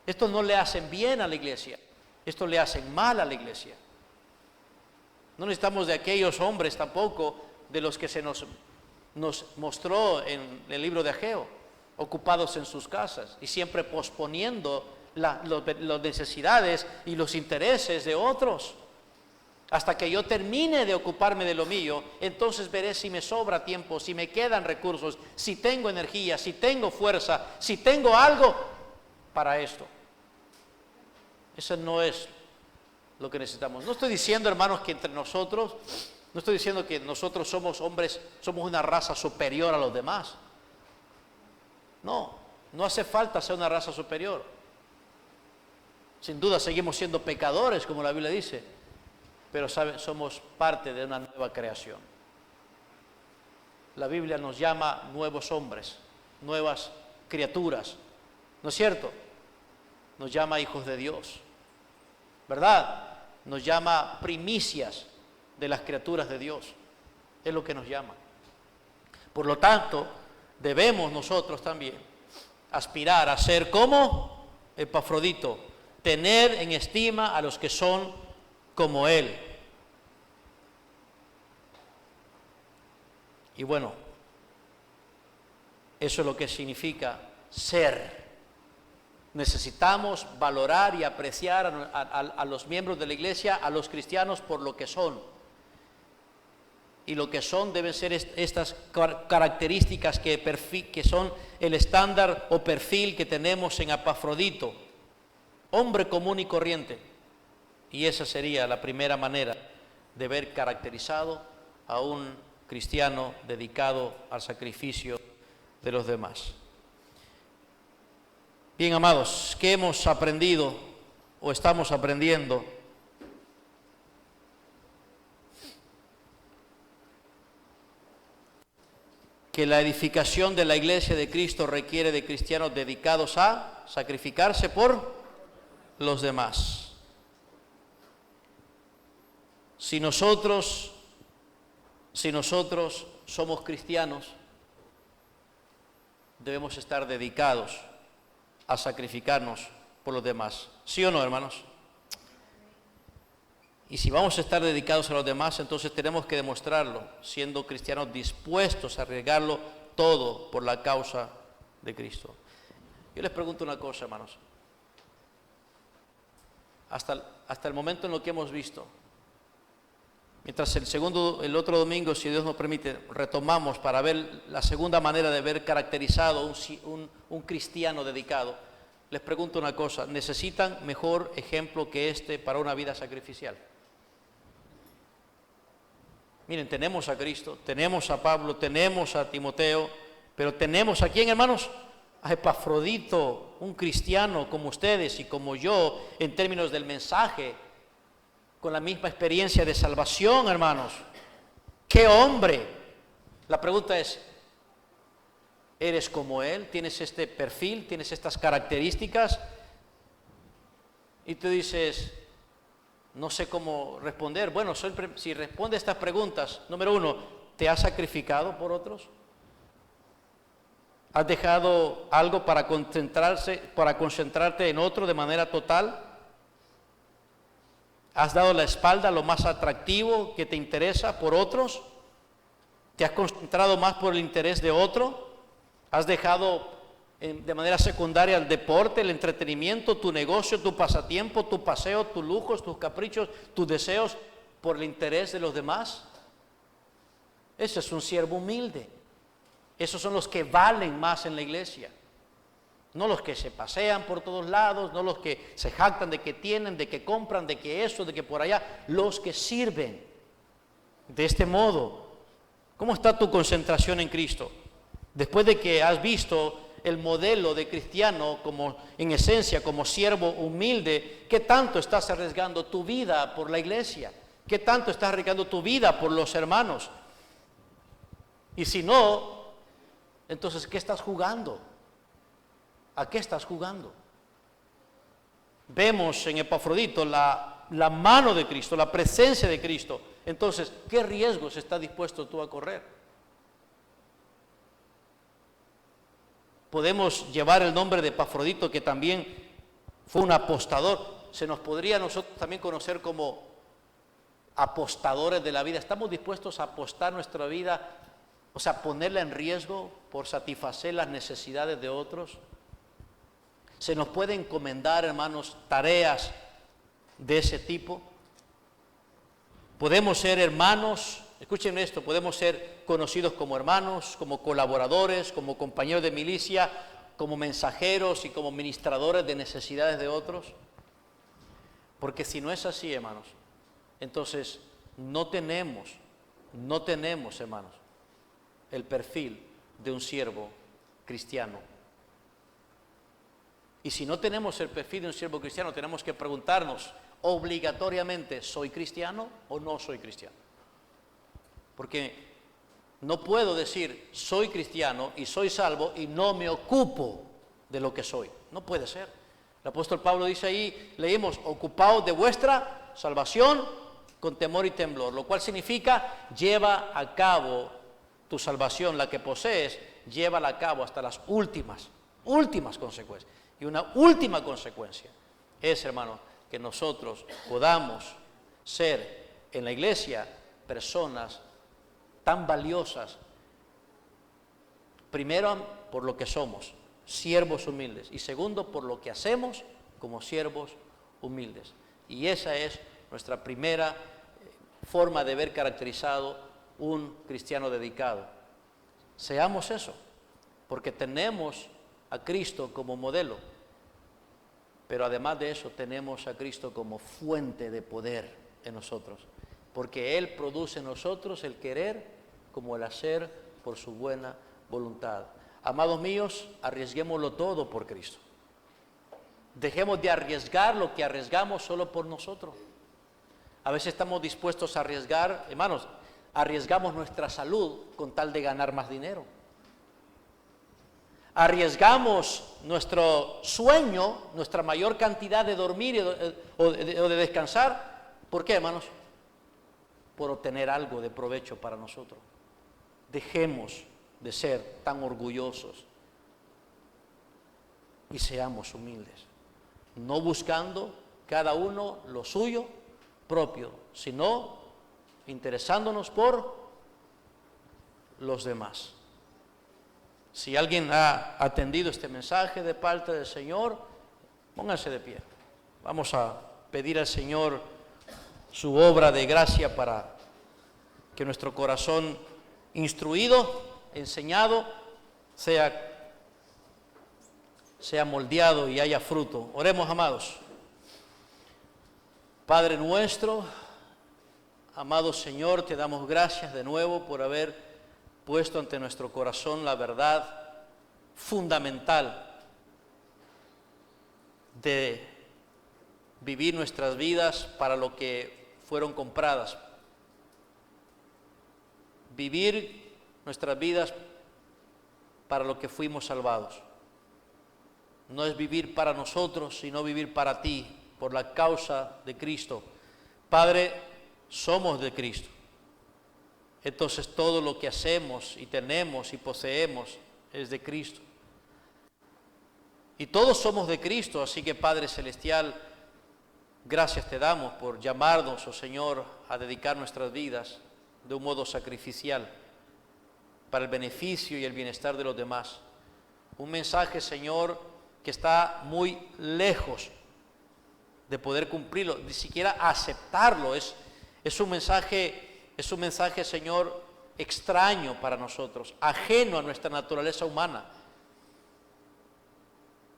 Esto no le hacen bien a la iglesia, esto le hacen mal a la iglesia. No necesitamos de aquellos hombres tampoco de los que se nos mostró en el libro de Ageo, ocupados en sus casas y siempre posponiendo las necesidades y los intereses de otros. Hasta que yo termine de ocuparme de lo mío, entonces veré si me sobra tiempo, si me quedan recursos, si tengo energía, si tengo fuerza, si tengo algo para esto. Eso no es lo que necesitamos. No estoy diciendo, hermanos, que entre nosotros, no estoy diciendo que nosotros somos hombres, somos una raza superior a los demás. No, no hace falta ser una raza superior. Sin duda seguimos siendo pecadores, como la Biblia dice. Pero ¿saben? Somos parte de una nueva creación. La Biblia nos llama nuevos hombres, nuevas criaturas, ¿no es cierto? Nos llama hijos de Dios, ¿verdad? Nos llama primicias de las criaturas de Dios, es lo que nos llama. Por lo tanto, debemos nosotros también aspirar a ser como Epafrodito, tener en estima a los que son como Él. Y bueno, eso es lo que significa ser. Necesitamos valorar y apreciar a los miembros de la iglesia, a los cristianos por lo que son. Y lo que son deben ser estas características que son el estándar o perfil que tenemos en Epafrodito, hombre común y corriente. Y esa sería la primera manera de ver caracterizado a un cristiano dedicado al sacrificio de los demás. Bien, amados, ¿qué hemos aprendido o estamos aprendiendo? Que la edificación de la iglesia de Cristo requiere de cristianos dedicados a sacrificarse por los demás. Si nosotros somos cristianos, debemos estar dedicados a sacrificarnos por los demás. ¿Sí o no, hermanos? Y si vamos a estar dedicados a los demás, entonces tenemos que demostrarlo, siendo cristianos dispuestos a arriesgarlo todo por la causa de Cristo. Yo les pregunto una cosa, hermanos. Hasta el momento en lo que hemos visto, Mientras el otro domingo, si Dios nos permite, retomamos para ver la segunda manera de ver caracterizado un cristiano dedicado. Les pregunto una cosa, ¿necesitan mejor ejemplo que este para una vida sacrificial? Miren, tenemos a Cristo, tenemos a Pablo, tenemos a Timoteo, pero tenemos a quién, hermanos, a Epafrodito, un cristiano como ustedes y como yo, en términos del mensaje, con la misma experiencia de salvación, hermanos. ¡Qué hombre! La pregunta es, ¿eres como él? ¿Tienes este perfil? ¿Tienes estas características? Y tú dices, no sé cómo responder. Bueno, si responde a estas preguntas, número uno, ¿te has sacrificado por otros? ¿Has dejado algo para concentrarte en otro de manera total? ¿Has dado la espalda a lo más atractivo que te interesa por otros? ¿Te has concentrado más por el interés de otro? ¿Has dejado de manera secundaria el deporte, el entretenimiento, tu negocio, tu pasatiempo, tu paseo, tus lujos, tus caprichos, tus deseos por el interés de los demás? Ese es un siervo humilde. Esos son los que valen más en la iglesia. No los que se pasean por todos lados, no los que se jactan de que tienen, de que compran, de que eso, de que por allá. Los que sirven de este modo. ¿Cómo está tu concentración en Cristo? Después de que has visto el modelo de cristiano como en esencia, como siervo humilde, ¿qué tanto estás arriesgando tu vida por la iglesia? ¿Qué tanto estás arriesgando tu vida por los hermanos? Y si no, entonces, ¿qué estás jugando? ¿A qué estás jugando? Vemos en Epafrodito la mano de Cristo, la presencia de Cristo. Entonces, ¿qué riesgos estás dispuesto tú a correr? Podemos llevar el nombre de Epafrodito, que también fue un apostador. Se nos podría a nosotros también conocer como apostadores de la vida. ¿Estamos dispuestos a apostar nuestra vida, o sea, ponerla en riesgo por satisfacer las necesidades de otros? Se nos puede encomendar, hermanos, tareas de ese tipo. Podemos ser hermanos, escuchen esto, podemos ser conocidos como hermanos, como colaboradores, como compañeros de milicia, como mensajeros y como ministradores de necesidades de otros. Porque si no es así, hermanos, entonces no tenemos, hermanos, el perfil de un siervo cristiano. Y si no tenemos el perfil de un siervo cristiano, tenemos que preguntarnos obligatoriamente, ¿soy cristiano o no soy cristiano? Porque no puedo decir, soy cristiano y soy salvo y no me ocupo de lo que soy. No puede ser. El apóstol Pablo dice ahí, leímos, ocupaos de vuestra salvación con temor y temblor, lo cual significa, lleva a cabo tu salvación, la que posees, llévala a cabo hasta las últimas consecuencias. Y una última consecuencia es, hermano, que nosotros podamos ser en la iglesia personas tan valiosas, primero por lo que somos, siervos humildes, y segundo por lo que hacemos como siervos humildes. Y esa es nuestra primera forma de ver caracterizado un cristiano dedicado. Seamos eso, porque tenemos a Cristo como modelo, pero además de eso tenemos a Cristo como fuente de poder en nosotros, porque Él produce en nosotros el querer como el hacer por su buena voluntad. Amados míos, arriesguémoslo todo por Cristo. Dejemos de arriesgar lo que arriesgamos solo por nosotros. A veces estamos dispuestos a arriesgar, hermanos, arriesgamos nuestra salud con tal de ganar más dinero. Arriesgamos nuestro sueño, nuestra mayor cantidad de dormir o de descansar. ¿Por qué, hermanos? Por obtener algo de provecho para nosotros. Dejemos de ser tan orgullosos y seamos humildes, no buscando cada uno lo suyo propio, sino interesándonos por los demás. Si alguien ha atendido este mensaje de parte del Señor, pónganse de pie. Vamos a pedir al Señor su obra de gracia para que nuestro corazón instruido, enseñado, sea moldeado y haya fruto. Oremos, amados. Padre nuestro, amado Señor, te damos gracias de nuevo por haber puesto ante nuestro corazón la verdad fundamental de vivir nuestras vidas para lo que fueron compradas. Vivir nuestras vidas para lo que fuimos salvados. No es vivir para nosotros, sino vivir para ti, por la causa de Cristo. Padre, somos de Cristo. Entonces todo lo que hacemos y tenemos y poseemos es de Cristo. Y todos somos de Cristo, así que Padre Celestial, gracias te damos por llamarnos, oh Señor, a dedicar nuestras vidas de un modo sacrificial para el beneficio y el bienestar de los demás. Un mensaje, Señor, que está muy lejos de poder cumplirlo, ni siquiera aceptarlo. Es un mensaje, Señor, extraño para nosotros, ajeno a nuestra naturaleza humana.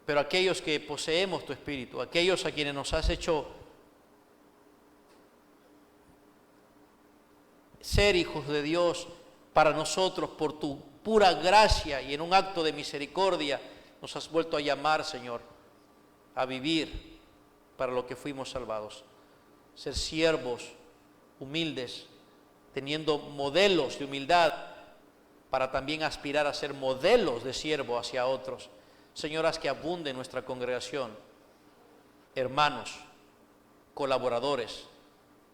Pero aquellos que poseemos tu Espíritu, aquellos a quienes nos has hecho ser hijos de Dios para nosotros por tu pura gracia y en un acto de misericordia, nos has vuelto a llamar, Señor, a vivir para lo que fuimos salvados. Ser siervos humildes, teniendo modelos de humildad para también aspirar a ser modelos de siervo hacia otros. Señor, haz que abunde en nuestra congregación hermanos, colaboradores,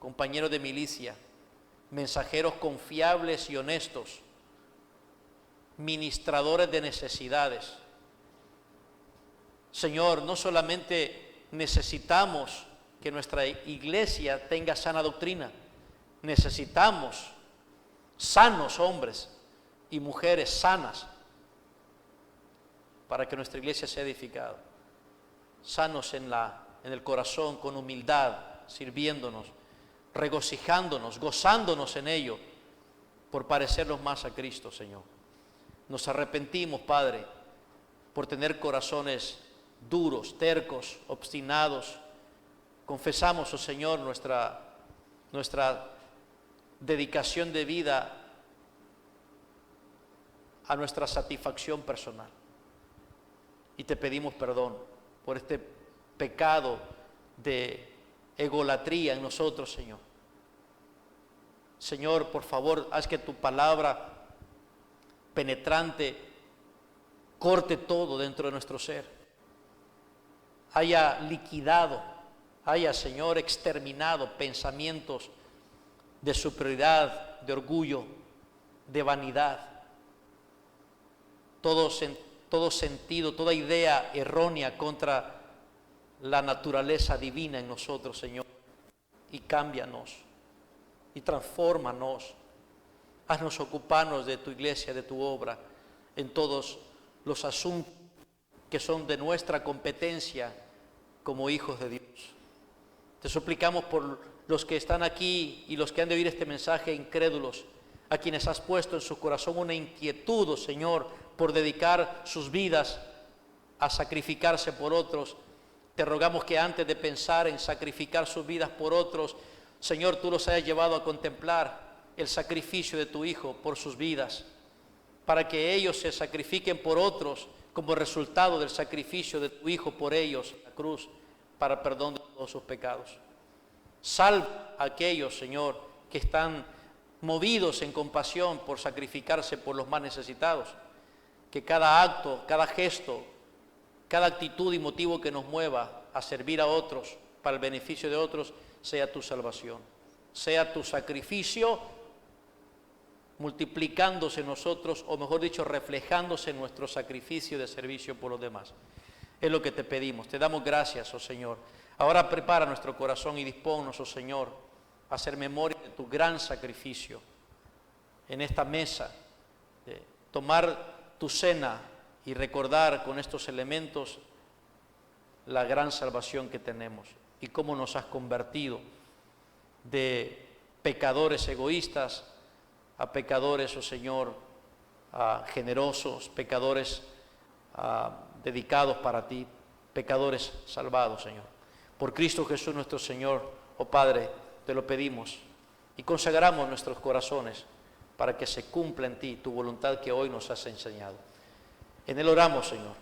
compañeros de milicia, mensajeros confiables y honestos, ministradores de necesidades. Señor, no solamente necesitamos que nuestra iglesia tenga sana doctrina, necesitamos sanos hombres y mujeres sanas para que nuestra iglesia sea edificada, sanos en el corazón, con humildad, sirviéndonos, regocijándonos, gozándonos en ello, por parecernos más a Cristo, Señor. Nos arrepentimos, Padre, por tener corazones duros, tercos, obstinados. Confesamos, oh Señor, nuestra dedicación de vida a nuestra satisfacción personal. Y te pedimos perdón por este pecado de egolatría en nosotros, Señor. Señor, por favor, haz que tu palabra penetrante corte todo dentro de nuestro ser. Haya liquidado, haya, Señor, exterminado pensamientos de superioridad, de orgullo, de vanidad. Todo sentido, toda idea errónea contra la naturaleza divina en nosotros, Señor. Y cámbianos, y transfórmanos. Haznos ocuparnos de tu iglesia, de tu obra, en todos los asuntos que son de nuestra competencia como hijos de Dios. Te suplicamos por los que están aquí y los que han de oír este mensaje incrédulos, a quienes has puesto en su corazón una inquietud, oh Señor, por dedicar sus vidas a sacrificarse por otros. Te rogamos que antes de pensar en sacrificar sus vidas por otros, Señor, tú los hayas llevado a contemplar el sacrificio de tu Hijo por sus vidas, para que ellos se sacrifiquen por otros como resultado del sacrificio de tu Hijo por ellos en la cruz, para perdón de todos sus pecados. Salva a aquellos, Señor, que están movidos en compasión por sacrificarse por los más necesitados. Que cada acto, cada gesto, cada actitud y motivo que nos mueva a servir a otros para el beneficio de otros, sea tu salvación, sea tu sacrificio multiplicándose en nosotros, o mejor dicho, reflejándose en nuestro sacrificio de servicio por los demás. Es lo que te pedimos. Te damos gracias, oh Señor. Ahora prepara nuestro corazón y dispónnos, oh Señor, a hacer memoria de tu gran sacrificio en esta mesa, de tomar tu cena y recordar con estos elementos la gran salvación que tenemos y cómo nos has convertido de pecadores egoístas a pecadores, oh Señor, generosos, pecadores dedicados para ti, pecadores salvados, Señor. Por Cristo Jesús nuestro Señor, oh Padre, te lo pedimos y consagramos nuestros corazones para que se cumpla en ti tu voluntad que hoy nos has enseñado. En Él oramos, Señor,